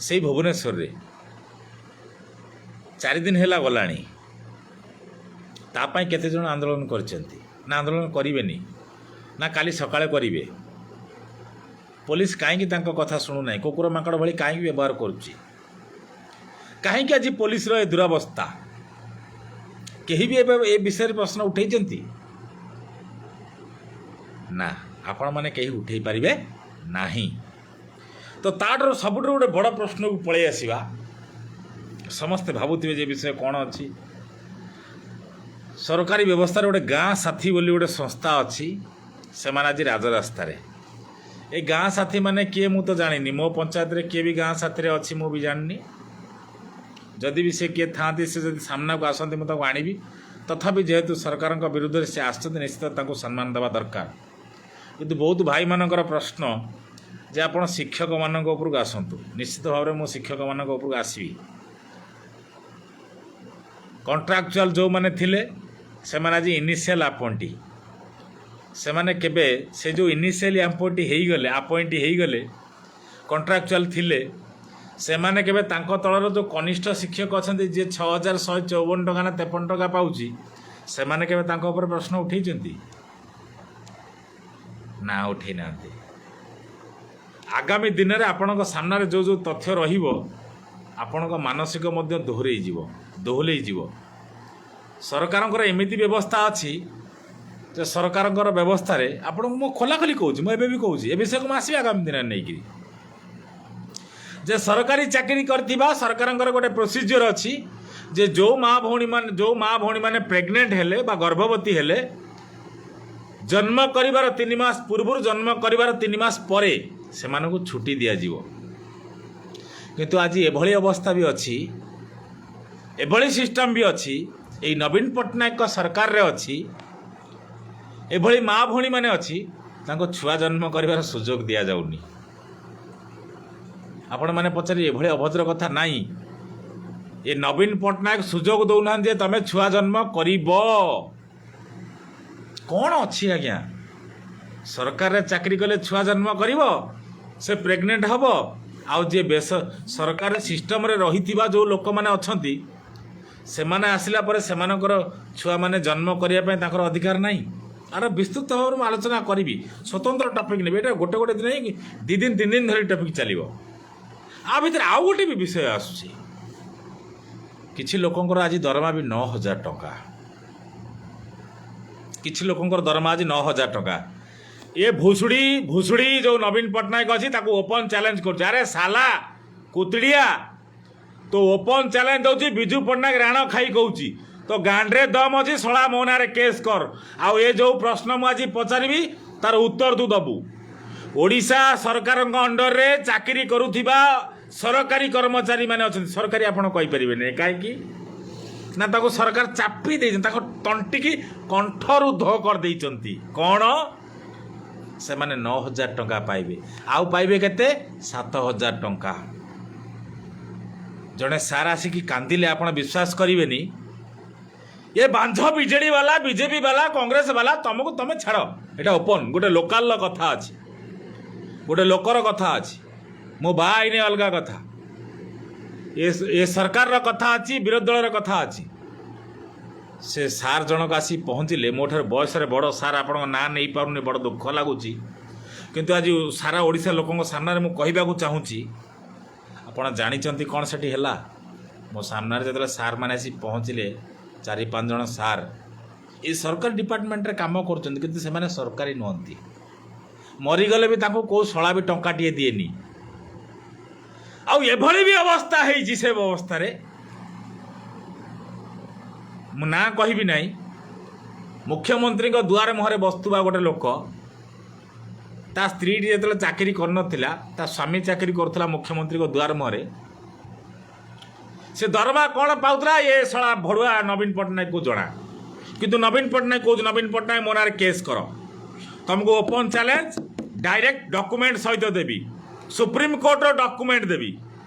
ସେଇ ଭୁବନେଶ୍ୱରରେ 4 ଦିନ ହେଲା ଗଲାଣି। ତା ପାଇଁ କେତେଜଣ ଆନ୍ଦୋଳନ କରିଛନ୍ତି? ନା ଆନ୍ଦୋଳନ କରିବେନି, ନା କାଲି ସକାଳେ କରିବେ? ପୋଲିସ କାହିଁକି ତାଙ୍କ କଥା ଶୁଣୁନାହିଁ? କୁକୁର ମାଙ୍କଡ଼ ଭଳି କାହିଁକି ବ୍ୟବହାର କରୁଛି? କାହିଁକି ଆଜି ପୋଲିସର ଏ ଦୁରବସ୍ଥା? କେହି ବି ଏବେ ଏ ବିଷୟରେ ପ୍ରଶ୍ନ ଉଠେଇଛନ୍ତି? ନା, ଆପଣମାନେ କେହି ଉଠେଇ ପାରିବେ ନାହିଁ। ତ ତାଠାରୁ ସବୁଠାରୁ ଗୋଟେ ବଡ଼ ପ୍ରଶ୍ନକୁ ପଳେଇ ଆସିବା। ସମସ୍ତେ ଭାବୁଥିବେ ଯେ ବିଷୟ କ'ଣ ଅଛି। ସରକାରୀ ବ୍ୟବସ୍ଥାରେ ଗୋଟେ ଗାଁ ସାଥୀ ବୋଲି ଗୋଟେ ସଂସ୍ଥା ଅଛି, ସେମାନେ ଆଜି ରାଜରାସ୍ତାରେ। ଏ ଗାଁ ସାଥୀମାନେ କିଏ ମୁଁ ତ ଜାଣିନି, ମୋ ପଞ୍ଚାୟତରେ କିଏ ବି ଗାଁ ସାଥୀରେ ଅଛି ମୁଁ ବି ଜାଣିନି। ଯଦି ବି ସେ କିଏ ଥାଆନ୍ତି, ସେ ଯଦି ସାମ୍ନାକୁ ଆସନ୍ତି ମୁଁ ତାକୁ ଆଣିବି। ତଥାପି ଯେହେତୁ ସରକାରଙ୍କ ବିରୁଦ୍ଧରେ ସେ ଆସିଛନ୍ତି, ନିଶ୍ଚିତ ତାଙ୍କୁ ସମ୍ମାନ ଦେବା ଦରକାର। କିନ୍ତୁ ବହୁତ ଭାଇମାନଙ୍କର ପ୍ରଶ୍ନ ଯେ ଆପଣ ଶିକ୍ଷକମାନଙ୍କ ଉପରକୁ ଆସନ୍ତୁ। ନିଶ୍ଚିତ ଭାବରେ ମୁଁ ଶିକ୍ଷକମାନଙ୍କ ଉପରକୁ ଆସିବି। କଣ୍ଟ୍ରାକ୍ଚୁଆଲ ଯେଉଁମାନେ ଥିଲେ ସେମାନେ ଆଜି ଇନିସିଆଲ୍ ଆପଏଣ୍ଟି। ସେମାନେ କେବେ ସେ ଯେଉଁ ଇନିସିଆଲି ଆପଏଣ୍ଟି ହେଇଗଲେ କଣ୍ଟ୍ରାକ୍ଚୁଆଲ ଥିଲେ, ସେମାନେ କେବେ ତାଙ୍କ ତଳର ଯେଉଁ କନିଷ୍ଠ ଶିକ୍ଷକ ଅଛନ୍ତି ଯିଏ 6,154 ଟଙ୍କା ନା 53 ଟଙ୍କା ପାଉଛି, ସେମାନେ କେବେ ତାଙ୍କ ଉପରେ ପ୍ରଶ୍ନ ଉଠେଇଛନ୍ତି? ନା, ଉଠେଇ ନାହାନ୍ତି। ଆଗାମୀ ଦିନରେ ଆପଣଙ୍କ ସାମ୍ନାରେ ଯେଉଁ ଯେଉଁ ତଥ୍ୟ ରହିବ, ଆପଣଙ୍କ ମାନସିକ ମଧ୍ୟ ଦୋହଲେଇଯିବ। ସରକାରଙ୍କର ଏମିତି ବ୍ୟବସ୍ଥା ଅଛି ଯେ ସରକାରଙ୍କର ବ୍ୟବସ୍ଥାରେ ଆପଣଙ୍କୁ ମୁଁ ଖୋଲାଖୋଲି କହୁଛି, ମୁଁ ଏବେ ବି କହୁଛି, ଏ ବିଷୟକୁ ମୁଁ ଆସିବି ଆଗାମୀ ଦିନରେ ନେଇକିରି, ଯେ ସରକାରୀ ଚାକିରି କରିଥିବା ସରକାରଙ୍କର ଗୋଟେ ପ୍ରୋସିଜିଓର ଅଛି ଯେ ଯେଉଁ ମା ଭଉଣୀମାନେ ପ୍ରେଗନେଣ୍ଟ ହେଲେ ବା ଗର୍ଭବତୀ ହେଲେ, ଜନ୍ମ କରିବାର 3 ମାସ ପୂର୍ବରୁ ଜନ୍ମ କରିବାର 3 ମାସ ପରେ ସେମାନଙ୍କୁ ଛୁଟି ଦିଆଯିବ। କିନ୍ତୁ ଆଜି ଏଭଳି ଅବସ୍ଥା ବି ଅଛି, ଏଭଳି ସିଷ୍ଟମ୍ ବି ଅଛି, ଏଇ ନବୀନ ପଟ୍ଟନାୟକଙ୍କ ସରକାରରେ ଅଛି, ଏଭଳି ମା ଭଉଣୀମାନେ ଅଛି, ତାଙ୍କୁ ଛୁଆ ଜନ୍ମ କରିବାର ସୁଯୋଗ ଦିଆଯାଉନି। ଆପଣମାନେ ପଚାରିବେ ଏଭଳି ଅଭଦ୍ର କଥା ନାହିଁ। ଏ ନବୀନ ପଟ୍ଟନାୟକ ସୁଯୋଗ ଦେଉନାହାନ୍ତି ଯେ ତମେ ଛୁଆ ଜନ୍ମ କରିବ। କ'ଣ ଅଛି ଆଜ୍ଞା? ସରକାରରେ ଚାକିରି କଲେ ଛୁଆ ଜନ୍ମ କରିବ, ସେ ପ୍ରେଗନେଣ୍ଟ ହେବ। ଆଉ ଯିଏ ସରକାରୀ ସିଷ୍ଟମରେ ରହିଥିବା ଯେଉଁ ଲୋକମାନେ ଅଛନ୍ତି, ସେମାନେ ଆସିଲା ପରେ ସେମାନଙ୍କର ଛୁଆମାନେ ଜନ୍ମ କରିବା ପାଇଁ ତାଙ୍କର ଅଧିକାର ନାହିଁ। ଆର ବିସ୍ତୃତ ଭାବରେ ମୁଁ ଆଲୋଚନା କରିବି, ସ୍ୱତନ୍ତ୍ର ଟପିକ୍ ନେବି। ଏଇଟା ଗୋଟେ ଦିନ ହିଁ 2 ଦିନ 3 ଦିନ ଧରି ଟପିକ୍ ଚାଲିବ। ଆ ଭିତରେ ଆଉ ଗୋଟେ ବି ବିଷୟ ଆସୁଛି। କିଛି ଲୋକଙ୍କର ଆଜି ଦରମା ବି 9,000 ଟଙ୍କା। କିଛି ଲୋକଙ୍କର ଦରମା ଆଜି 9,000 ଟଙ୍କା। ଏ ଭୁଷୁଡ଼ି ଯେଉଁ ନବୀନ ପଟ୍ଟନାୟକ ଅଛି ତାକୁ ଓପନ୍ ଚ୍ୟାଲେଞ୍ଜ କରୁଛି। ଆରେ ସାଲା କୁତଡ଼ିଆ, ତ ଓପନ୍ ଚ୍ୟାଲେଞ୍ଜ ଦେଉଛି ବିଜୁ ପଟ୍ଟନାୟକ ରାଣ ଖାଇ କହୁଛି, ତ ଗାଣ୍ଡରେ ଦମ୍ ଅଛି, ଶଳା ମୋ ନାଁରେ କେସ୍ କର। ଆଉ ଏ ଯେଉଁ ପ୍ରଶ୍ନ ମୁଁ ଆଜି ପଚାରିବି ତାର ଉତ୍ତର ତୁ ଦେବୁ। ଓଡ଼ିଶା ସରକାରଙ୍କ ଅଣ୍ଡରରେ ଚାକିରି କରୁଥିବା ସରକାରୀ କର୍ମଚାରୀମାନେ ଅଛନ୍ତି, ସରକାରୀ ଆପଣ କହିପାରିବେନି କାହିଁକି ନା ତାକୁ ସରକାର ଚାପି ଦେଇଛନ୍ତି, ତାଙ୍କ ତଣ୍ଟିକି କଣ୍ଠରୁଦ୍ଧ କରିଦେଇଛନ୍ତି। କ'ଣ? ସେମାନେ 9,000 ଟଙ୍କା ପାଇବେ। ଆଉ ପାଇବେ କେତେ? 7,000 ଟଙ୍କା। ଜଣେ ସାର୍ ଆସିକି କାନ୍ଦିଲେ ଆପଣ ବିଶ୍ୱାସ କରିବେନି। ଏ ବାଞ୍ଝ ବିଜେଡ଼ି ବାଲା, ବିଜେପି ବାଲା, କଂଗ୍ରେସ ବାଲା, ତମେ ଛାଡ଼, ଏଇଟା ଓପନ୍ ଗୋଟେ ଲୋକାଲର କଥା ଅଛି, ଗୋଟେ ଲୋକର କଥା ଅଛି। ମୁଁ ବାହା ହେଇନି ଅଲଗା କଥା, ଏ ସରକାରର କଥା ଅଛି, ବିରୋଧୀ ଦଳର କଥା ଅଛି। ସେ ସାର୍ ଜଣକ ଆସି ପହଞ୍ଚିଲେ, ମୋ ଠାରୁ ବୟସରେ ବଡ଼ ସାର୍, ଆପଣଙ୍କ ନାଁ ନେଇପାରୁନି, ବଡ଼ ଦୁଃଖ ଲାଗୁଛି। କିନ୍ତୁ ଆଜି ସାରା ଓଡ଼ିଶା ଲୋକଙ୍କ ସାମ୍ନାରେ ମୁଁ କହିବାକୁ ଚାହୁଁଛି, ଆପଣ ଜାଣିଛନ୍ତି କ'ଣ ସେଠି ହେଲା? ମୋ ସାମ୍ନାରେ ଯେତେବେଳେ ସାର୍ମାନେ ଆସି ପହଞ୍ଚିଲେ, 4-5 ଜଣ ସାର୍ ଏ ସରକାରୀ ଡିପାର୍ଟମେଣ୍ଟରେ କାମ କରୁଛନ୍ତି, କିନ୍ତୁ ସେମାନେ ସରକାରୀ ନୁହନ୍ତି। ମରିଗଲେ ବି ତାଙ୍କୁ କେଉଁ ଶଳା ବି ଟଙ୍କାଟିଏ ଦିଏନି। ଆଉ ଏଭଳି ବି ଅବସ୍ଥା ହେଇଛି, ସେ ଅବସ୍ଥାରେ ମୁଁ ନାଁ କହିବି ନାହିଁ, ମୁଖ୍ୟମନ୍ତ୍ରୀଙ୍କ ଦୁଆର ମୁହଁରେ ବସୁଥିବା ଗୋଟେ ଲୋକ ତା ସ୍ତ୍ରୀଟି ଯେତେବେଳେ ଚାକିରି କରିନଥିଲା, ତା ସ୍ୱାମୀ ଚାକିରି କରୁଥିଲା ମୁଖ୍ୟମନ୍ତ୍ରୀଙ୍କ ଦୁଆର ମୁହଁରେ, ସେ ଦରମା କ'ଣ ପାଉଥିଲା ଏ ଶଳା ଭଡ଼ୁଆ ନବୀନ ପଟ୍ଟନାୟକକୁ ଜଣା। କିନ୍ତୁ ନବୀନ ପଟ୍ଟନାୟକ କହୁଛି, ନବୀନ ପଟ୍ଟନାୟକ ମୋ ନାଁରେ କେସ୍ କର, ତୁମକୁ ଓପନ୍ ଚ୍ୟାଲେଞ୍ଜ, ଡାଇରେକ୍ଟ ଡକୁମେଣ୍ଟ ସହିତ ଦେବି, ସୁପ୍ରିମକୋର୍ଟର ଡକୁମେଣ୍ଟ ଦେବି,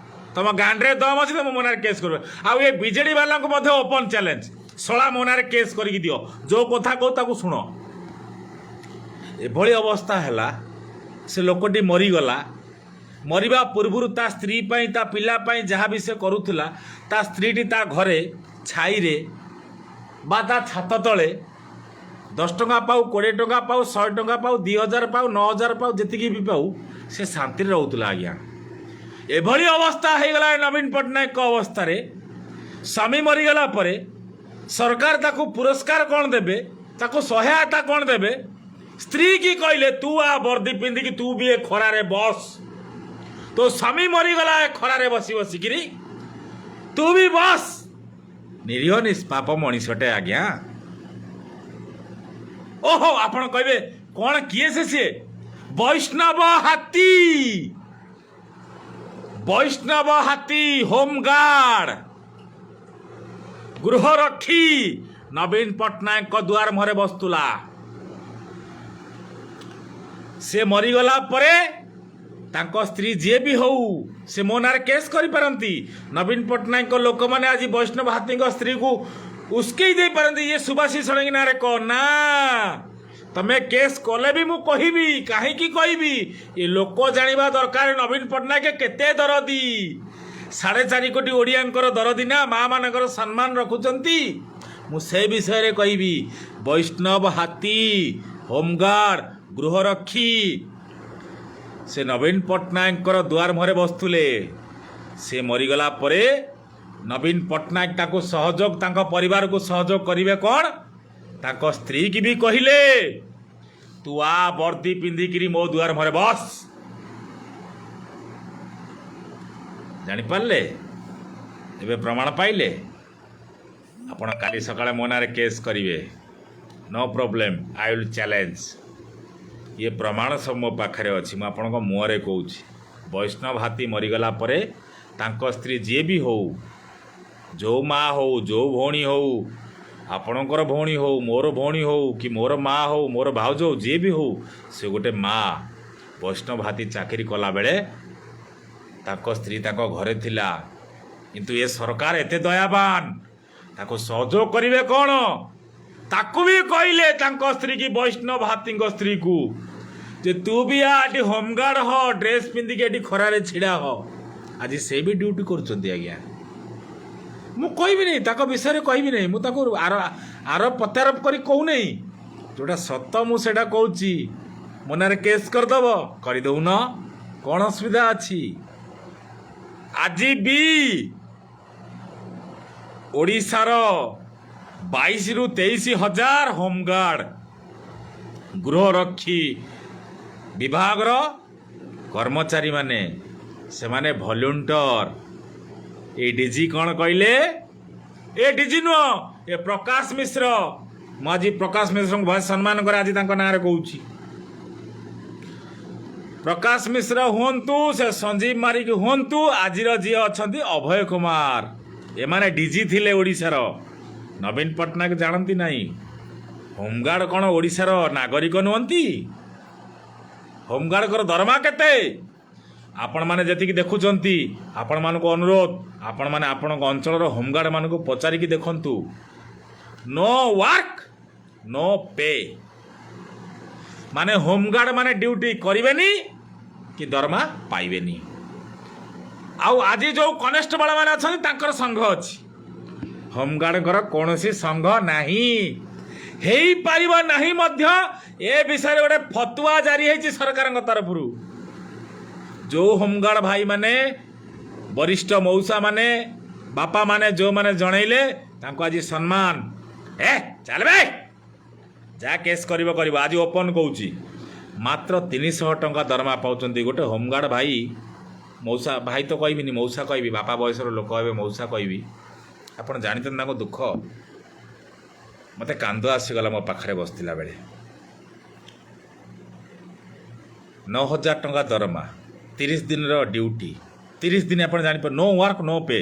ତୁମ ଗାଣ୍ଡରେ ଦମ୍ ଅଛି ତୁମ ମୋ ନାଁରେ କେସ୍ କରିବ। ଆଉ ଏ ବିଜେଡ଼ି ବାଲାଙ୍କୁ ମଧ୍ୟ ଓପନ୍ ଚ୍ୟାଲେଞ୍ଜ, ଶଳା ମୋ ନାଁରେ କେସ୍ କରିକି ଦିଅ, ଯେଉଁ କଥା କହୁ ତାକୁ ଶୁଣ। ଏଭଳି ଅବସ୍ଥା ହେଲା, ସେ ଲୋକଟି ମରିଗଲା। ମରିବା ପୂର୍ବରୁ ତା ସ୍ତ୍ରୀ ପାଇଁ, ତା ପିଲା ପାଇଁ ଯାହା ବି ସେ କରୁଥିଲା, ତା ସ୍ତ୍ରୀଟି ତା ଘରେ ଛାଇରେ ବା ତା ଛାତ ତଳେ 10 ଟଙ୍କା ପାଉ, 20 ଟଙ୍କା ପାଉ, 100 ଟଙ୍କା ପାଉ, 2000 ପାଉ, 9000 ପାଉ, ଯେତିକି ବି ପାଉ, ସେ ଶାନ୍ତିରେ ରହୁଥିଲା। ଆଜ୍ଞା, ଏଭଳି ଅବସ୍ଥା ହେଇଗଲା ନବୀନ ପଟ୍ଟନାୟକଙ୍କ ଅବସ୍ଥାରେ। ସ୍ୱାମୀ ମରିଗଲା ପରେ ସରକାର ତାକୁ ପୁରସ୍କାର କ'ଣ ଦେବେ, ତାକୁ ସହାୟତା କ'ଣ ଦେବେ? ସ୍ତ୍ରୀ କି କହିଲେ ତୁ ଆ ବର୍ଦ୍ଦି ପିନ୍ଧିକି ତୁ ବି ଏ ଖରାରେ ବସ, ତୋ ସ୍ୱାମୀ ମରିଗଲା ଏ ଖରାରେ ବସି ବସିକିରି ତୁ ବି ବସ। ନିରୀହ ନିଷ୍ପାପ ମଣିଷଟେ ଆଜ୍ଞା। ଓହୋ, ଆପଣ କହିବେ କ'ଣ କିଏ ସିଏ? ବୈଷ୍ଣବ ହାତୀ, ବୈଷ୍ଣବ ହାତୀ, ହୋମଗାର୍ଡ, ଗୃହରକ୍ଷୀ ନବୀନ ପଟ୍ଟନାୟକଙ୍କ ଦୁଆର ମୁହଁରେ ବସୁଥିଲା। ସେ ମରିଗଲା ପରେ ତାଙ୍କ ସ୍ତ୍ରୀ ଯିଏ ବି ହଉ, ସେ ମୋ ନାଁରେ କେସ୍ କରିପାରନ୍ତି। ନବୀନ ପଟ୍ଟନାୟକଙ୍କ ଲୋକମାନେ ଆଜି ବୈଷ୍ଣବ ହାତୀଙ୍କ ସ୍ତ୍ରୀକୁ ଉସ୍କେଇ ଦେଇପାରନ୍ତି, ଇଏ ସୁବାସୀ ଷଡ଼ଙ୍ଗୀ ନାଁରେ କହ ନା, ତମେ କେସ୍ କଲେ ବି ମୁଁ କହିବି। କାହିଁକି କହିବି? ଏ ଲୋକ ଜାଣିବା ଦରକାର ନବୀନ ପଟ୍ଟନାୟକ କେତେ ଦରଦୀ। 4.5 କୋଟି ଓଡ଼ିଆଙ୍କର ଦରଦୀ ନା, ମା ମାନଙ୍କର ସମ୍ମାନ ରଖୁଛନ୍ତି। ମୁଁ ସେ ବିଷୟରେ କହିବି। ବୈଷ୍ଣବ ହାତୀ, ହୋମଗାର୍ଡ, ଗୃହରକ୍ଷୀ, ସେ ନବୀନ ପଟ୍ଟନାୟକଙ୍କର ଦୁଆର ମୁହଁରେ ବସୁଥିଲେ। ସେ ମରିଗଲା ପରେ ନବୀନ ପଟ୍ଟନାୟକ ତାକୁ ସହଯୋଗ, ତାଙ୍କ ପରିବାରକୁ ସହଯୋଗ କରିବେ କ'ଣ? ତାଙ୍କ ସ୍ତ୍ରୀ କି ବି କହିଲେ ତୁ ଆ ବର୍ଦ୍ଦି ପିନ୍ଧିକିରି ମୋ ଦୁଆର ମୁହଁରେ ବସ। ଜାଣିପାରିଲେ? ଏବେ ପ୍ରମାଣ ପାଇଲେ। ଆପଣ କାଲି ସକାଳେ ମୋ ନାଁରେ କେସ୍ କରିବେ, no problem, I will challenge. ଇଏ ପ୍ରମାଣ ସବୁ ମୋ ପାଖରେ ଅଛି, ମୁଁ ଆପଣଙ୍କ ମୁହଁରେ କହୁଛି। ବୈଷ୍ଣବ ହାତୀ ମରିଗଲା ପରେ ତାଙ୍କ ସ୍ତ୍ରୀ ଯିଏ ବି ହଉ, ଯେଉଁ ମା ହଉ, ଯେଉଁ ଭଉଣୀ ହଉ, ଆପଣଙ୍କର ଭଉଣୀ ହଉ, ମୋର ଭଉଣୀ ହଉ, କି ମୋର ମା ହଉ, ମୋର ଭାଉଜ ହଉ, ଯିଏ ବି ହଉ, ସେ ଗୋଟେ ମା। ବୈଷ୍ଣବ ହାତୀ ଚାକିରି କଲାବେଳେ ତାଙ୍କ ସ୍ତ୍ରୀ ତାଙ୍କ ଘରେ ଥିଲା। କିନ୍ତୁ ଏ ସରକାର ଏତେ ଦୟାବାନ, ତାକୁ ସହଯୋଗ କରିବେ କ'ଣ? ତାକୁ ବି କହିଲେ ତାଙ୍କ ସ୍ତ୍ରୀ କି, ବୈଷ୍ଣବ ହାତୀଙ୍କ ସ୍ତ୍ରୀକୁ, ଯେ ତୁ ବି ଏଠି ହୋମଗାର୍ଡ ହ, ଡ୍ରେସ୍ ପିନ୍ଧିକି ଏଠି ଖରାରେ ଛିଡ଼ା ହ। ଆଜି ସେ ବି ଡ୍ୟୁଟି କରୁଛନ୍ତି। ଆଜ୍ଞା, ମୁଁ କହିବି ନାହିଁ, ତାଙ୍କ ବିଷୟରେ କହିବି ନାହିଁ, ମୁଁ ତାକୁ ଆରୋପ ପ୍ରତ୍ୟାରୋପ କରି କହୁନାହିଁ। ଯେଉଁଟା ସତ ମୁଁ ସେଇଟା କହୁଛି। ମୋ ନାଁରେ କେସ୍ କରିଦେବ, କରିଦେଉନ, କ'ଣ ଅସୁବିଧା ଅଛି? ଆଜି ବି ଓଡ଼ିଶାର 22ରୁ 23 ହଜାର ହୋମଗାର୍ଡ, ଗୃହରକ୍ଷୀ ବିଭାଗର କର୍ମଚାରୀମାନେ, ସେମାନେ ଭଲ୍ୟୁଣ୍ଟର। ଏ ଡିଜି କ'ଣ କହିଲେ? ଏ ଡିଜି ନୁହଁ, ଏ ପ୍ରକାଶ ମିଶ୍ର। ମୁଁ ଆଜି ପ୍ରକାଶ ମିଶ୍ରଙ୍କୁ ବହୁତ ସମ୍ମାନ করে ଆଜି ତାଙ୍କ ନାଁରେ କହୁଛି। ପ୍ରକାଶ ମିଶ୍ର ହୁଅନ୍ତୁ, ସେ ସଞ୍ଜୀବ ମାରିକ ହୁଅନ୍ତୁ, ଆଜିର ଯିଏ ଅଛନ୍ତି ଅଭୟ କୁମାର, ଏମାନେ ଡିଜି ଥିଲେ ଓଡ଼ିଶାର। ନବୀନ ପଟ୍ଟନାୟକ ଜାଣନ୍ତି ନାହିଁ? ହୋମଗାର୍ଡ କ'ଣ ଓଡ଼ିଶାର ନାଗରିକ ନୁହନ୍ତି? ହୋମଗାର୍ଡଙ୍କର ଦରମା କେତେ? ଆପଣମାନେ ଯେତିକି ଦେଖୁଛନ୍ତି, ଆପଣମାନଙ୍କୁ ଅନୁରୋଧ, ଆପଣମାନେ ଆପଣଙ୍କ ଅଞ୍ଚଳର ହୋମଗାର୍ଡମାନଙ୍କୁ ପଚାରିକି ଦେଖନ୍ତୁ। ନୋ ୱାର୍କ ନୋ ପେ, ମାନେ ହୋମଗାର୍ଡ ମାନେ ଡ୍ୟୁଟି କରିବେନି କି ଦରମା ପାଇବେନି। ଆଉ ଆଜି ଯେଉଁ କନେଷ୍ଟବଳ ମାନେ ଅଛନ୍ତି ତାଙ୍କର ସଂଘ ଅଛି, ହୋମଗାର୍ଡଙ୍କର କୌଣସି ସଂଘ ନାହିଁ, ହେଇପାରିବ ନାହିଁ ମଧ୍ୟ। ଏ ବିଷୟରେ ଗୋଟେ ଫତୁଆ ଜାରି ହେଇଛି ସରକାରଙ୍କ ତରଫରୁ। ଯେଉଁ ହୋମଗାର୍ଡ ଭାଇମାନେ, ବରିଷ୍ଠ ମଉସାମାନେ, ବାପାମାନେ ଯେଉଁମାନେ ଜଣେଇଲେ, ତାଙ୍କୁ ଆଜି ସମ୍ମାନ। ଚାଲବେ, ଯାହା କେସ୍ କରିବ କରିବ। ଆଜି ଓପନ୍ କହୁଛି, ମାତ୍ର 300 ଟଙ୍କା ଦରମା ପାଉଛନ୍ତି ଗୋଟେ ହୋମଗାର୍ଡ ଭାଇ। ମଉସା ଭାଇ ତ କହିବିନି, ମଉସା କହିବି, ବାପା ବୟସର ଲୋକ ହେବେ, ମଉସା କହିବି। ଆପଣ ଜାଣିଛନ୍ତି ତାଙ୍କ ଦୁଃଖ? ମୋତେ କାନ୍ଦ ଆସିଗଲା ମୋ ପାଖରେ ବସିଥିଲା ବେଳେ। 9,000 टंका दरमा 30 दिन ड्यूटी 30 दिन आप जापर नो वर्क नो पे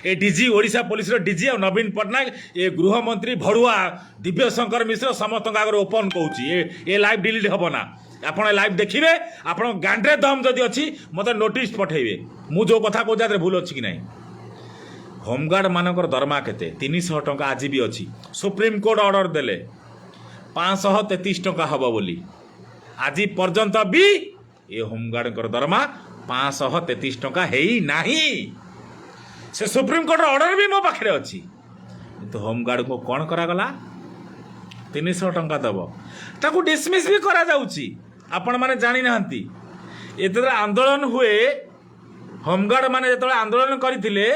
ए डीजी ओडिशा पुलिस डीजी और नवीन पट्टनायक ए गृहमंत्री भड़ुआ दिव्यशंकर मिश्र समस्त आगे ओपन कौच ए लाइव डिलीट हम ना आप लाइव देखिए आप गांडे दम जदि अच्छी मत नोटिस पठेबे मु जो कथा कहूँ भूल अच्छी कि ना होमगार्ड मानकर दरमा केते 300 टंका आज भी अच्छी सुप्रीम कोर्ट ऑर्डर देले 533 टंका हम बोली आज पर्यंत भी ये होमगार्ड दरमा 533 टंका है नहीं से सुप्रीम कोर्ट ऑर्डर भी मो पाखे अच्छी तो होमगार्ड को कौन करागला 300 टंका दब ताकू डिसमिस भी करा जाउची आपण माने जानी नाहंती एतरे आंदोलन हुए होमगार्ड माने जतले आंदोलन करथिले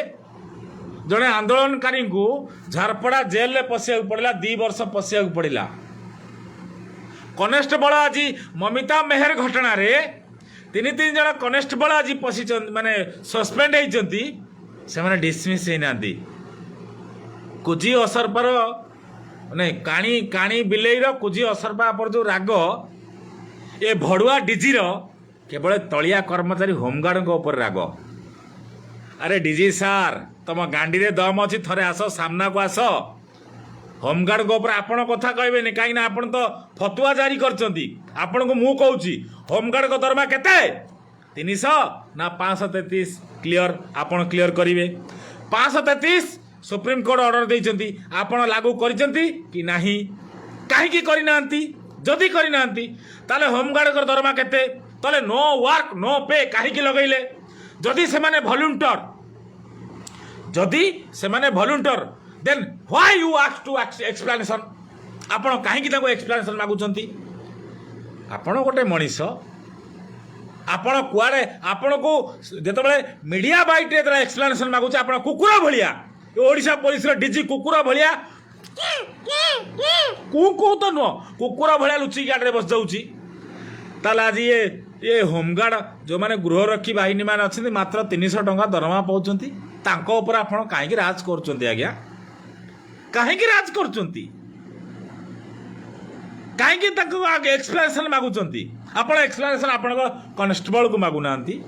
जड़े आंदोलनकारी को झारपड़ा जेल में पशिया पड़ा 2 वर्ष पशिया पड़ा कनेस्टेबल आज ममिता मेहर घटना रे 3 जन कनेस्टेबल आज पशि माने सस्पेंड होती से माने डिसमिस होना कुजी असरपार माने काणी काणी बिलेईर कुजी असरपा पर जो राग ए भड़ुआ डीजीर केवल तलिया कर्मचारी होमगार्ड ऊपर राग अरे डीजी सार तुम गांडी रे दम अच्छी थरे आस सामना को आस होमगार्ड ऊपर आपण कथा कहबेनि कहीं आपण तो फतुआ जारी करछंती आपण को मु कहूची होमगार्ड को दरमा केते 300 ना 533 क्लियर आपण क्लियर करिवे 533 सुप्रीम कोर्ट ऑर्डर देइछंती आपण लागू करिछंती कि नाही काहे की करि नांती जदी करि नांती ताले होमगार्ड को दरमा केते ताले नो वर्क नो पे काहे की लगैले जदी से माने वॉलंटियर जदि से माने volunteer then why you ask to explanation आपण काहे की ताको एक्सप्लेनेशन मागुछंती आपण गोटे मनीष आपण कुआडे आपण को जेतबेले मीडिया बाइट रे एक्सप्लेनेशन मागुछ आपण कुकुरा भलिया ओडिशा पुलिस रो डीजी कुकुरा भलिया को तो नो कुकुरा भलिया लुची गाडरे बस जाउची ताले आज ये होमगार्ड जो माने गृहरक्षी बाहिनी मान अच्छे मात्र 300 टंका दरमा पाउछंती तांको ऊपर आपण काहे की राज करछंती आज्ञा काहे की राज करछंती काहे की ताको आगे एक्सप्लेनेशन मागुछंती आपण एक्सप्लेनेशन आपण को कांस्टेबल को मागु नांती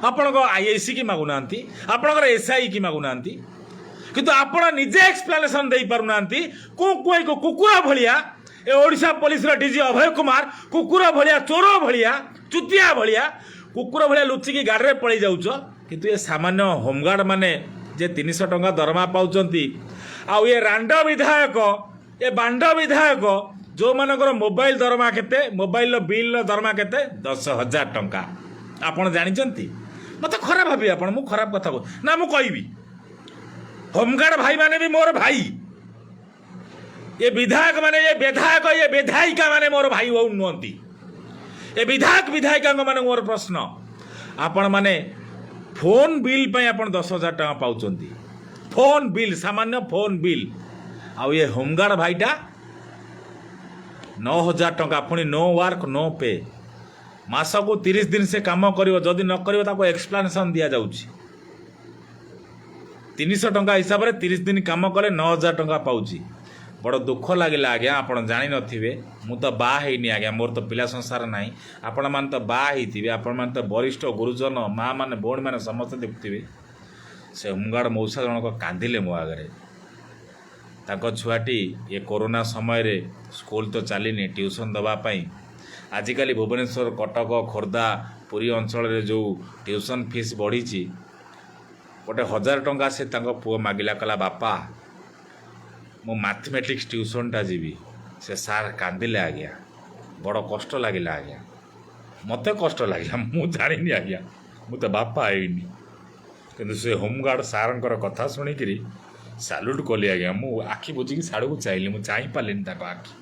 आपण को आईआईसी की मागु नांती आपण को एसआई की मागु नांती किंतु आपण निजे एक्सप्लेनेशन देई पारु नांती को कुकुरा भलिया ए ओडिशा पुलिस रो डीजी अभय कुमार कुकुरा भलिया चोर भलिया चुतिया भलिया कुकुर भलिया लुचिकी गाड़ी में पड़े जाऊच किंतु ये सामान्य होमगार्ड माने जे 300 टंका दरमा पाउचंती आ ये रांड विधायक ये बांड विधायक जो मानकर मोबाइल दरमा केते मोबाइल बिल दरमा केते 10,000 टंका आपण जानिचंती मत खराब भाबी आपण मु खराब कथा को ना मु कहबी होमगार्ड भाई माने भी मोर भाई ये विधायक माने ये विधायिका माने मोर भाई हो नुहंती ए विधायक विधायिका माने मोर प्रश्न आपण माने फोन बिल पे आपण 10,000 टका पाउचंती फोन बिल सामान्य फोन बिल आ ये होमगार्ड भाईटा 9,000 टका पुणी नो वर्क नो पे मास को 30 दिन से काम करिवो जदि न करिवो ताको एक्सप्लेनेशन दिया जाउची 300 टका हिसाब रे 30 दिन काम कले 9,000 टका पाउची बड़ दुख लगे आज्ञा आप जानी नथिबे मु तो बा हैनी आज्ञा मोर तो पिला संसार नाही आपण मान तो बा हैथिबे आपण मान तो वरिष्ठ गुरुजन माँ माने बोर्ड माने समस्त देखुथिबे से होमगार्ड मौसा जनक कांदिले मो आगरे ताको छुआटी ये कोरोना समय रे स्कूल तो चलीनी ट्यूशन दवापाई आजिकल भुवनेश्वर कटक खोर्धा पुरी अंचल रे जो ट्यूशन फीस बढ़ी गोटे 1,000 टंका से पुओ मागिला कला बापा मो मैथमेटिक्स ट्यूशनटा जीवी से सार कांदिले आज्ञा बड़ कष्ट लगिला आज्ञा मत कष्ट लगे मु जानी आज्ञा मु तो बापा आईनी कि से होमगार्ड सारंकर कथा शुणिक साल्यूट कली आज्ञा मु आखि बुझिकी साड़ को चाहिए मुझे चाह पार्नि आखि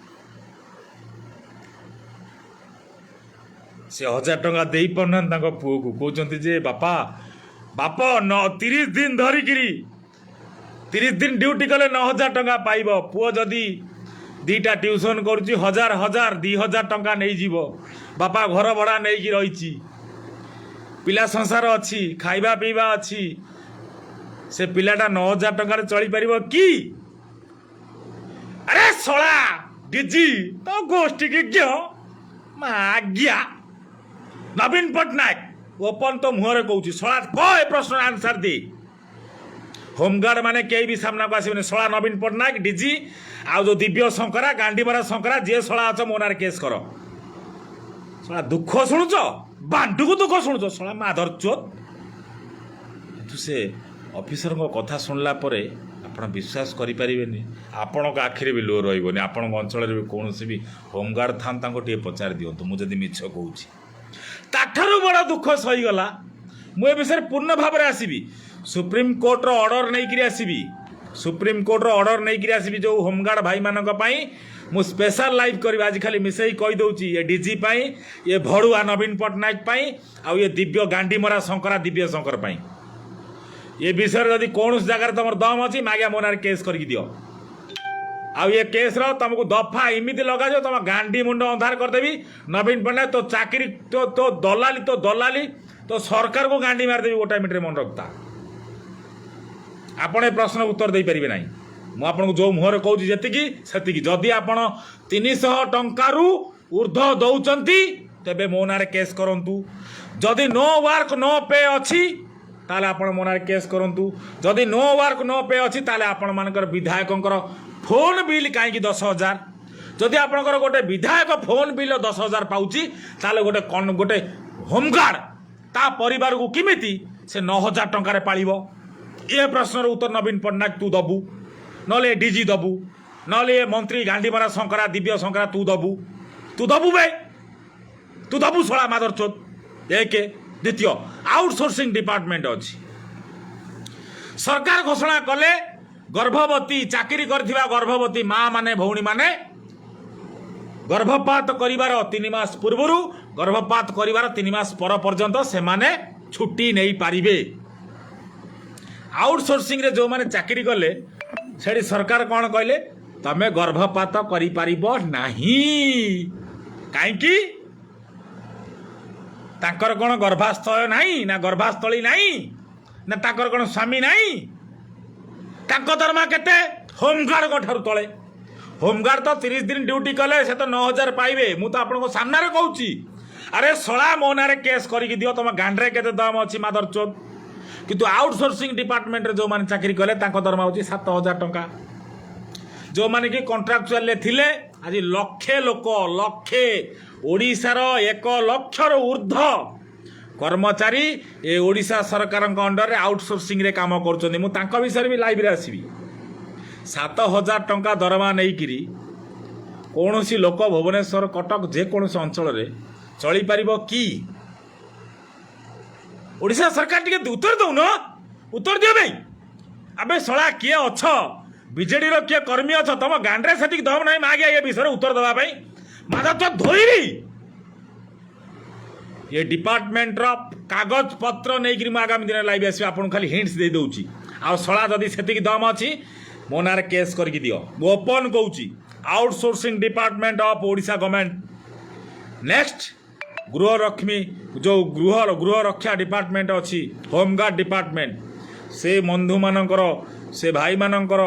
से 1,000 टंका दे पाना पुओ को कहते जे बापा बाप 30 दिन धरिकी 30 दिन ड्यूटी कले 9,000 टंका पाइब पुओ जदि 2टा ट्यूशन करुच्ची 1,000 2,000 टंका नहीं जीवो बापा घर भड़ा नहीं कि रही पिला संसार अच्छी खाइबा पीवा अच्छी से पिलाटा 9,000 टंका चली पार कि अरे शला डीजी तो गोष्ठी की क्यों आज्ञा नवीन पट्टनायक ओपन तो मुहर कहूँ शला कह ए प्रश्न आंसर दे होमगार्ड माने कई भी सामना को आसबे शला नवीन पट्टनायक डीजी आ जो दिव्य शंकरा गांडीमरा शंकरा जी शला अच मो ना केस कर शला दुख शुणुच बांटू को दुख शुणुच शला माधर चोत तू से ऑफिसर को कथा शुणला परे आपण विश्वास करें आपण आखिरी भी लो रही आपण अंचल भी कौन भी होमगार्ड था पचार दिंतु मुझे मिछ कहूँ ताठू बड़ दुख सहीगला मुझे विषय पूर्ण भाव में आसबि सुप्रीम कोर्टर ऑर्डर नहीं करी आसबि सुप्रीम कोर्टर ऑर्डर नहीं करी आसबि जो होमगार्ड भाई मानक पई मु स्पेशल लाइव करी आज खाली मिसई कही दूची ये डीजी पाई ये भड़ुआ नवीन पट्टनायक पाई आ ये दिव्य गांडीमरा शंकरा दिव्य शंकर पाई ये विषय जदि कौन जगार तुम दम अच्छी मागिया मोनार केस कर दियो आउ ये केस तुमको दफा इमिति लगा जो तुम गांडी मुंड अंधार करदेवी नवीन पट्टनायक तो चाकरी तो दलाली तो सरकार को गांडी मारदेवी गोटा मिनट मन रखता आपण ए प्रश्न उत्तर दे पारे ना मुझे जो मुहर कहूँ जी जदि आप 300 टंकारु ऊर्ध दौरान तेबे मो ना केस करूँ जदि नो वर्क नो पे अच्छी ताले आपण मो ना केस करूँ जदि नो वर्क नो पे अच्छी ताले आपण मानकर विधायकों फोन बिल कहीं 10,000 जदि आपणकर गोटे विधायक फोन बिल 10,000 पाउची ताले गोटे होमगार्ड ता परिवार को किमिति से 9,000 टंकार पालिबो ये प्रश्नर उत्तर नवीन पट्टनायक तू दबू नले डीजी दबू नले मंत्री गांडीमरा शंकरा दिव्य शंकरा तू दबू भाई तू दबू शला मादर चोत एक द्वितीय आउटसोर्सिंग डिपार्टमेंट अच्छी सरकार घोषणा कले गर्भवती चाकरी करथिबा गर्भवती माँ माने भौणी माने गर्भपात करिवार 3 मास पूर्व गर्भपात करिवार 3 मास पर पर्यंत से माने छुट्टी नहीं पारिबे आउटसोर्सिंग रे जो माने चाकरी कले सेठी सरकार कौन कहले तमे गर्भपात करि पारिबो नाही काईकी तांकर कौन गर्भास्थल नाही ना गर्भास्थली नाही ना तांकर कौन स्वामी नाही तांको दरमा केते होमगार्ड को ठारू तळे होमगार्ड तो 30 दिन ड्यूटी कले से तो 9,000 पाइबे मु तो आपन को सामने रे कहूची अरे सळा मोनारे केस करी दियो तम गांडरे केते दाम अछि मादर चोद किंतु आउटसोर्सिंग डिपार्टमेंट रे जो माने चाकरी कले तांको दरमा होची 7,000 टंका जो माने कि कॉन्ट्रैक्चुअल थिले आज लक्षे लोक लक्षे ओडिशार 1 लक्षर ऊर्ध कर्मचारी ए ओडिशा सरकार अंडर रे आउटसोर्सिंग रे काम करछन मु तांको विषय भी लाइव रे आसीबी 7,000 टंका दरमा नहीं करी कौन सी लोक भुवनेश्वर कटक जेकोसी अंचल रे चली पारिबो कि ओडिशा सरकार टिके उत्तर दउन उत्तर दियो भाई अबे सळा किए अछ बीजेडी रो किए कर्मी अछ तम गांडरे सेटिक दम नहीं मागिया ये विषय उत्तर दवा भाई मादा तो धोइरी ये डिपार्टमेंट रो कागज पत्र नहीं करी आगामी दिन लाइव आसी आपन खाली हिंट्स दे दउची आ सळा जदी सेटिक दम अछि मोनार केस करके दियो ओपन कहूँ outsourcing department of Odisha government next गृहरक्षी जो गृह रक्षा डिपार्टमेंट अच्छी होमगार्ड डिपार्टमेंट से बंधु मानकर से भाई मानकर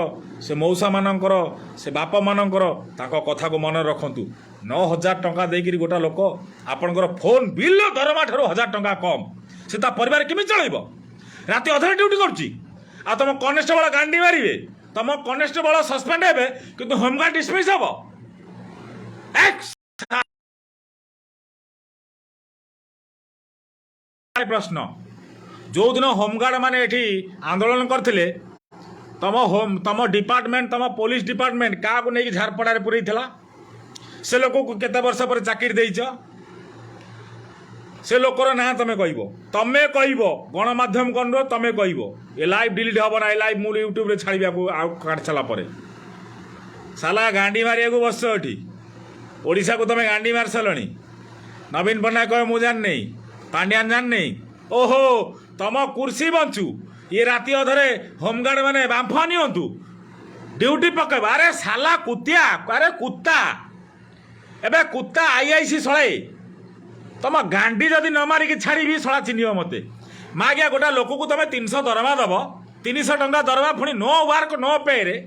से मौसा मानकर से बाप मानकर ताको कथा को मन रखंतु 9,000 टंका देकर गोटा लोक आपनकर फोन बिल दरमा ठारू 1,000 टंका कम से ता परिवार केमी चलैबो राति अधरे ड्यूटी करची आ तुम कनेस्टेबल गांडी मारिबे तुम कनेस्टेबल सस्पेंड हेबे किंतु होमगार्ड डिसमिस हबो प्रश्न जो दिन होमगार्ड माने एठी आंदोलन करथिले तम डिपार्टमेंट तम पुलिस डिपार्टमेंट क्या को नहीं झारपड़ा पूरी थिला से लोक को केते वर्ष पर चाकरी देइछ से लोकर ना तमे कहबो गणमाध्यम कौन तमे कहबो ए लाइव डिलीट हबो ना लाइव मु यूट्यूब रे छाड़िया को आ काट चला परे साला गांडी मारिया को बस एठी ओडिशा को तमे गांडी मार सलणी नवीन पट्टनायक कहे मु जान नहीं पांड्यान जान नहीं ओहो तम कुर्सी बंचू ये राति अधरे होमगार्ड माने बांफा नियंतु ड्यूटी पकेब अरे साला कुतिया अरे कुत्ता एबे कुत्ता आईआईसी सळे तुम गांडी जदि न मारिकी छाड़ी सड़ा चिन्ह मत मागिया गोटा लोक को तुम 300 दरमा दब 300 टंका दरमा पुणी नो वर्क नो पे रे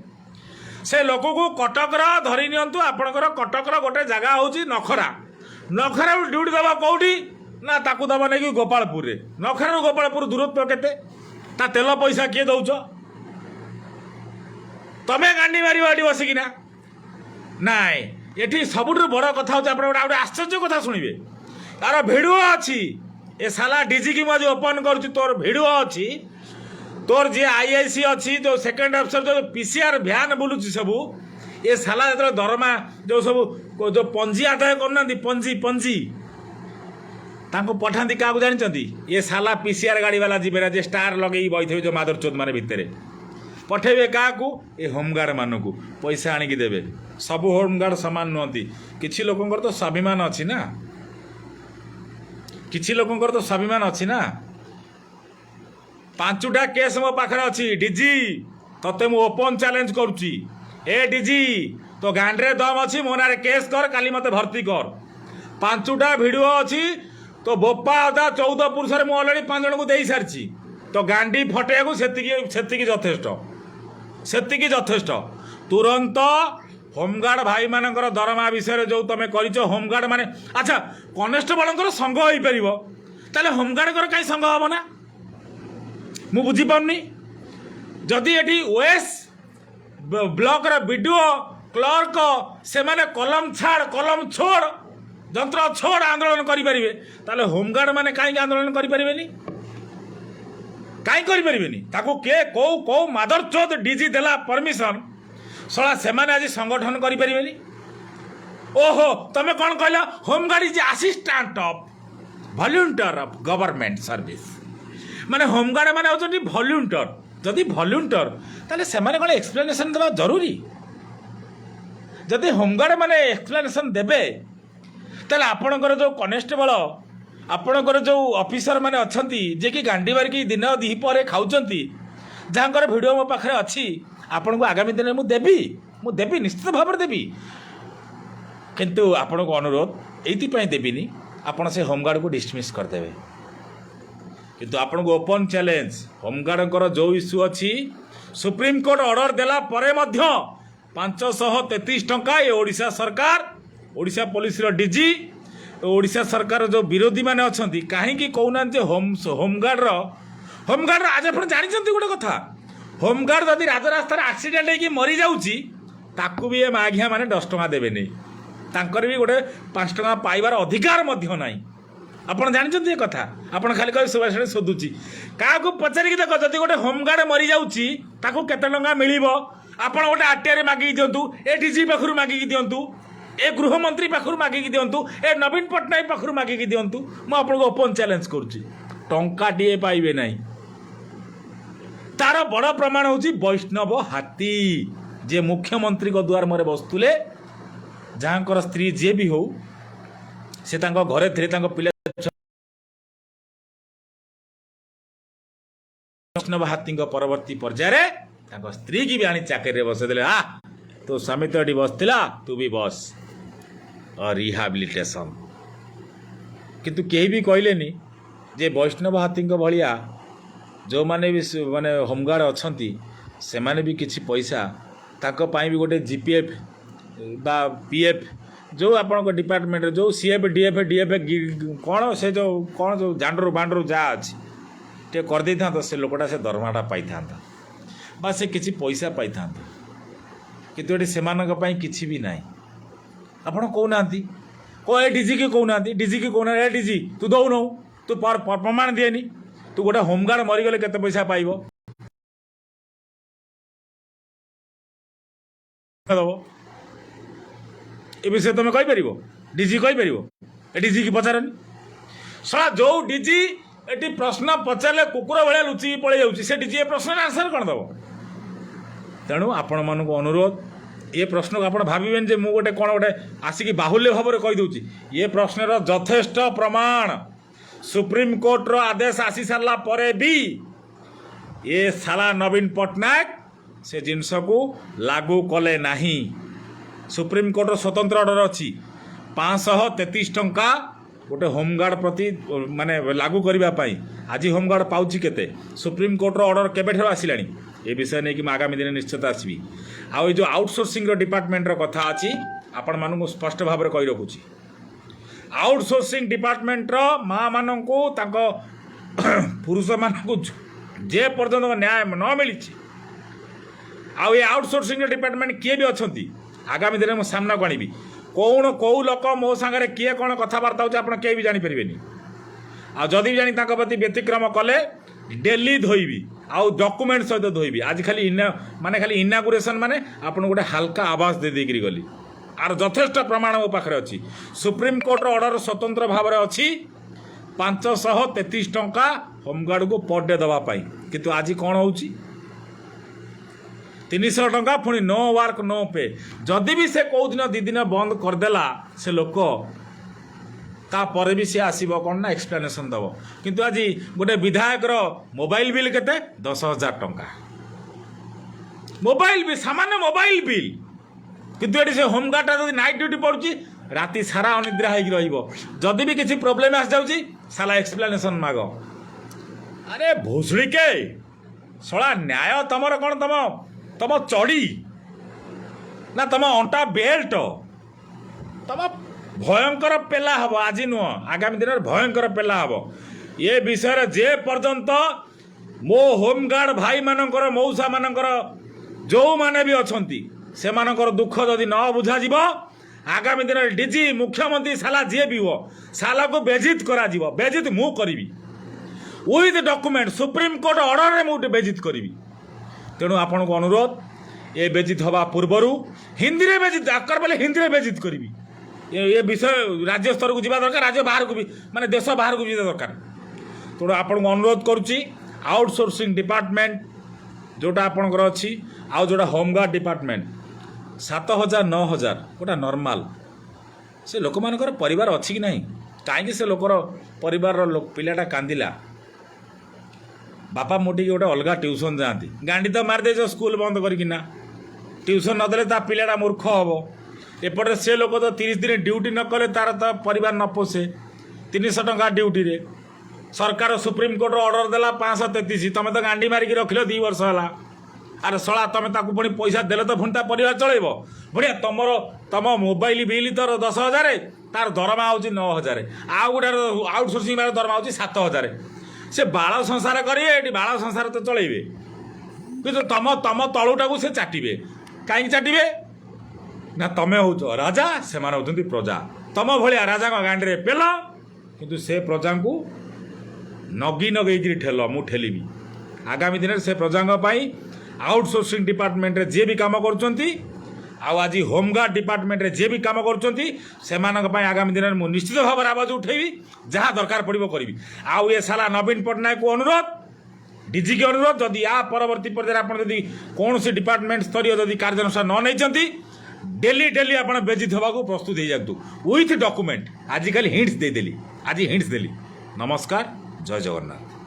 से लोक को कटकर धरी नियंतु आपणकर कटकर गोटे जगह हूँ नखरा नखरा ड्यूटी दबा कौटी ना ताकू दबा नहीं कि गोपालपुर रे नखरा गोपालपुर दूरत्व केते ता तेल पैसा किए दौच तमें गांडी मार बसिकिना नाई ये सबुठ बड़ कथा हूँ गोटे आश्चर्य कथा शुणे तार भिडियो अच्छी ए साला डीजी की मुझे ओपन करुच्ची तोर भिडियो अच्छी तोर जी आईआईसी अच्छी जो सेकेंड अफिसर जो पीसीआर भ्यान बुलूची सबू ये साला जो दरमा जो सब जो पंजी आदाय करना पंजी पंजी तांको पठाती क्या जानते ये साला पीसीआर गाड़ी वाला जीवे जे स्टार लगे बही जो मादर चोद मान भितर पठेबे क्या ये होमगार्ड मान को पैसा आणिकी देवे सबू होमगार्ड सामान नुहति किसी लोकंर तो स्वाभिमान अच्छी ना किसी लोकंर तो स्वाभिमान अच्छी ना 5टा केस मो पाखे अच्छी डीजी तते मु ओपन चैलेंज करुच्ची ए डीजी तो गांडे दम अच्छी मो ना केस कर काली मते भर्ती कर 5टा भिडियो अच्छी तो बोपा अदा 14 पुरुष में अलरेडी 5 जन को दे सारी तो गांडी फटेगा से यथेष्ट तुरंत होमगार्ड भाई मानकर दरमा विषय जो तुम कर होमगार्ड माने अच्छा कनेस्टेबल संघ हो पार होमगार्ड कहीं संघ हम ना मु बुझीपारनी जदि ये ओएस ब्लॉक बीडीओ क्लर्क से माने कलम छाड़ कलम छोड़ जंत्र छोड़ आंदोलन करेंगे ताले होमगार्ड माने कहीं आंदोलन करें कहीं करें किए कौ कौ मादर चोद डीजी देला परमिशन सला से माने आज संगठन करें ओहो तमें कौन कहला home guard is assistant of volunteer of government service माने होमगार्ड माने होचंती वॉलंटियर जदि वॉलंटियर ताले से माने कौन एक्सप्लेनेशन देवा जरूरी जदि होमगार्ड माने एक्सप्लेनेशन देबे ताले आपणकर जो कनेस्टेबल आपणकर जो ऑफिसर माने अच्छंती जे कि गांडी मारिकी दिन दिपरे खाउचंती जहाँकर वीडियो मो पाखे अच्छी आपण को आगामी दिन में देवी निश्चित भाव में देवी किंतु आपण को अनुरोध ये देवीनी आपण से होमगार्ड को डिसमिस करदेवे किंतु आपण को ओपन चैलेंज होमगार्ड जो इश्यू अच्छी सुप्रीम कोर्ट ऑर्डर देला परे मध्य 533 टंका ये ओडिशा सरकार ओडिशा पुलिस डीजी ओडिशा सरकार जो विरोधी माने अच्छी कहीं कहना होमगार्ड आज आप जानते गोटे कथा होमगार्ड जदि राजरास्तार एक्सीडेंट होगी मरी जाऊँगी ताकू भी ये माघिया मैंने 10 टंका देवे तांकर भी गोटे 5 टंका पाइबार अधिकार मध्य नाई आपड़ जानते ये कथा आपड़ खाली कह सुभाष शोधुची क्या पचारिक देख जब गोटे होमगार्ड मरी जाऊँगी ताकू केते टंका मिल आप गोटे आरटीआई मागिकी दिंतु ए डीजी पाखु मागिकी दिंतु ए गृहमंत्री पाखु मागिकी दिंतु ए नवीन पट्टनायक पाखु मागिकी दिंतु मुझे आपको ओपन चैलेंज करुच्ची टंकाटे पाइबे नहीं तार बड़ प्रमाण हूँ वैष्णव हाथी जे मुख्यमंत्री द्वार मोरे बसुले जहाँकर स्त्री जे भी हो से घरे थे पिला वैष्णव हाथी परवर्ती पर्यायर स्त्री की भी आनी चाकरी बसईदे तो स्वामी तो ये बसला तू भी बस रिहाबिलिटेशन किंतु कहीं भी कहलेनी जे वैष्णव हाथी भाया जो माने भी माने होमगार्ड अच्छा से माने भी किसी पैसा ताकपाई भी गोटे जीपीएफ बा पीएफ जो आपण डिपार्टमेंट जो सीएफ डीएफ डीएफ कौन से जो जांडरू बांडरू जहाँ अच्छी टे कर दे था से लोकटा से दरमाटा पाई था बा से किसी पैसा पाई था किंतु ये से किसी भी ना आपण कहना कह डीजी की कहना डीजी की कहना ए डीजी तू दौन तू प्रमाण दिएनी तू गोटे होमगार्ड मरीगले केते पैसा पाइब ए विषय तुम कहीपर डीजी कहीपर डीजी की पचारनी सला जो डीजी ये प्रश्न पचारे कुकुर भाया लुचिकी पड़े जाऊँगी से डीजी ए प्रश्न आंसर कौन दब तेणु आपण मान अनुरोध ये प्रश्न को आप भावें जे मुझे कौन गोटे आसिक बाहुल्य भाव में कहीदे ये प्रश्नर यथेष्ट प्रमाण सुप्रीम कोर्ट रो आदेश आसी सारा परे भी ये साला नवीन पट्टनायक से जिनस को लागू कले नहीं सुप्रीम कोर्ट रो स्वतंत्र ऑर्डर अच्छी 533 टंका गोटे होमगार्ड प्रति माने लागू करने आज होमगार्ड पाँच केते सुप्रीम कोर्ट रो ऑर्डर केबे आसला ये विषय नहीं कि आगामी दिन निश्चित आसवि आउ जो आउटसोर्सिंग डिपार्टमेंट रो कथा अच्छी आपण मानू स्पष्ट भाव में कही रखुची आउटसोर्सिंग डिपार्टमेंटर माँ मानू पुरुष मानू जे पर्यटन न्याय न मिली आउ ये आउटसोर्सिंग डिपार्टमेंट किए भी अच्छा आगामी दिन में सामना को आनी कौन कौ लोक मो सांगे किए कौन कथबार्ता होती आप कहीं भी जानीपर आदि भी जानी प्रति व्यतिक्रम कले डेली धोबी आउ डॉक्यूमेंट सहित धोबी आज खाली माने खाली इनागुरेसन माने आपन गोटे हल्का आवाज दे देकरी गली आर यथेष्ट प्रमाण मो पाखे अच्छी सुप्रीम कोर्टर ऑर्डर स्वतंत्र भाव में अच्छी 533 टंका होमगार्ड को पर डे दवापाई किंतु आज कौन हो 300 टंका पुणी नो वर्क नो पे जदि भी से कौ दिन 2 दिन बंद करदेला से लोक तापर भी सी आसब कौन ना एक्सप्लेनेसन दब किंतु आज गोटे विधायक मोबाइल बिल केते 10,000 टंका मोबाइल बिल सामान्य मोबाइल बिल किंतु ये से होमगार्ड जब नाइट ड्यूटी पड़ुची राति सारा अनिद्रा होदि भी किसी प्रोब्लेम आस जाऊँगी साला एक्सप्लेनेसन माग अरे भोसड़ी के शला न्याय तमर कौन तम चढ़ी ना तम अंटा बेल्ट तम भयंकर पेला हम आज नुह आगामी दिन में भयंकर पेला हम ये विषय जे पर्यंत मो होमगार्ड भाई मानकर मौसा मानकर जो माने भी अच्छा से मानकर दुख जदि न बुझा आगामी दिन में डीजी मुख्यमंत्री साला जी भी हो साला को बेजित करा बेजित मु करी with document supreme court order में मुझे बेजित करी तेणु आपण को अनुरोध ये बेजित हवा पूर्वर हिंदी में बेजित आकर बोले हिंदी में बेजित करी ये विषय राज्य स्तर को जावा दरकार राज्य बाहर को भी माने देश बाहर को भी दरकार तेणु आपण को अनुरोध करुच्ची आउटसोर्सिंग डिपार्टमेंट जोटा आपणकर अच्छी आउ जोटा होमगार्ड डिपार्टमेंट 7,000 9,000 गोटा नॉर्मल से लोक मानकर परिवार अच्छी कि नहीं कहीं से लोकर परिवार पिलाटा कांदिला बापा मोटी गोटे अलग ट्यूशन जाती गांडी तो मारदे स्कूल बंद करना ट्यूशन नदेले ता पिलाटा मूर्ख हम एपटे से लोक तो 30 दिन ड्यूटी न कले तार तो परिवार न पोषे 300 टंका ड्यूटी रे सरकार सुप्रीम कोर्ट ऑर्डर देला 533 तुम तो गांडी मारिकी रखिल 2 वर्ष है अरे शला तुम ताकू पुणी पैसा देले तो पुणी परिवार चलेब बढ़िया तुम मोबाइल बिल तोर 10,000 तार दरमा हूँ 9,000 आउ गोटे आउटसोर्सिंग बार दरमा हूँ 7,000 से बाल संसार करेंगे बाल संसार तो चलेबे कि तुम तुम तलुटा से चाटे कहीं चाटे ना तुम हो राजा से होती प्रजा तुम भाया राजा गांडी में पेल किंतु से प्रजा को नगी नगेक ठेल मु ठेलबी आगामी दिन से प्रजा आउटसोर्सिंग डिपार्टमेंट रे जे भी काम करुँच आज होमगार्ड डिपार्टमेंट रे जे भी काम करुँच आगामी दिन में निश्चित भाव में आवाज उठेबी जहाँ दरकार पड़ो करी आउ ये साला नवीन पट्टनायक को अनुरोध डीजी के अनुरोध जदि या परवर्ती पर्यायर आप कौन सी डिपार्टमेंट स्तरीय जदि कार्यानुष्ठान न नहीं डेली डेली आप बेजित होगा प्रस्तुत हो जातु विथ डॉक्यूमेंट आजिकल हिंट्स देदेली आज हिंट्स देली नमस्कार जय जगन्नाथ।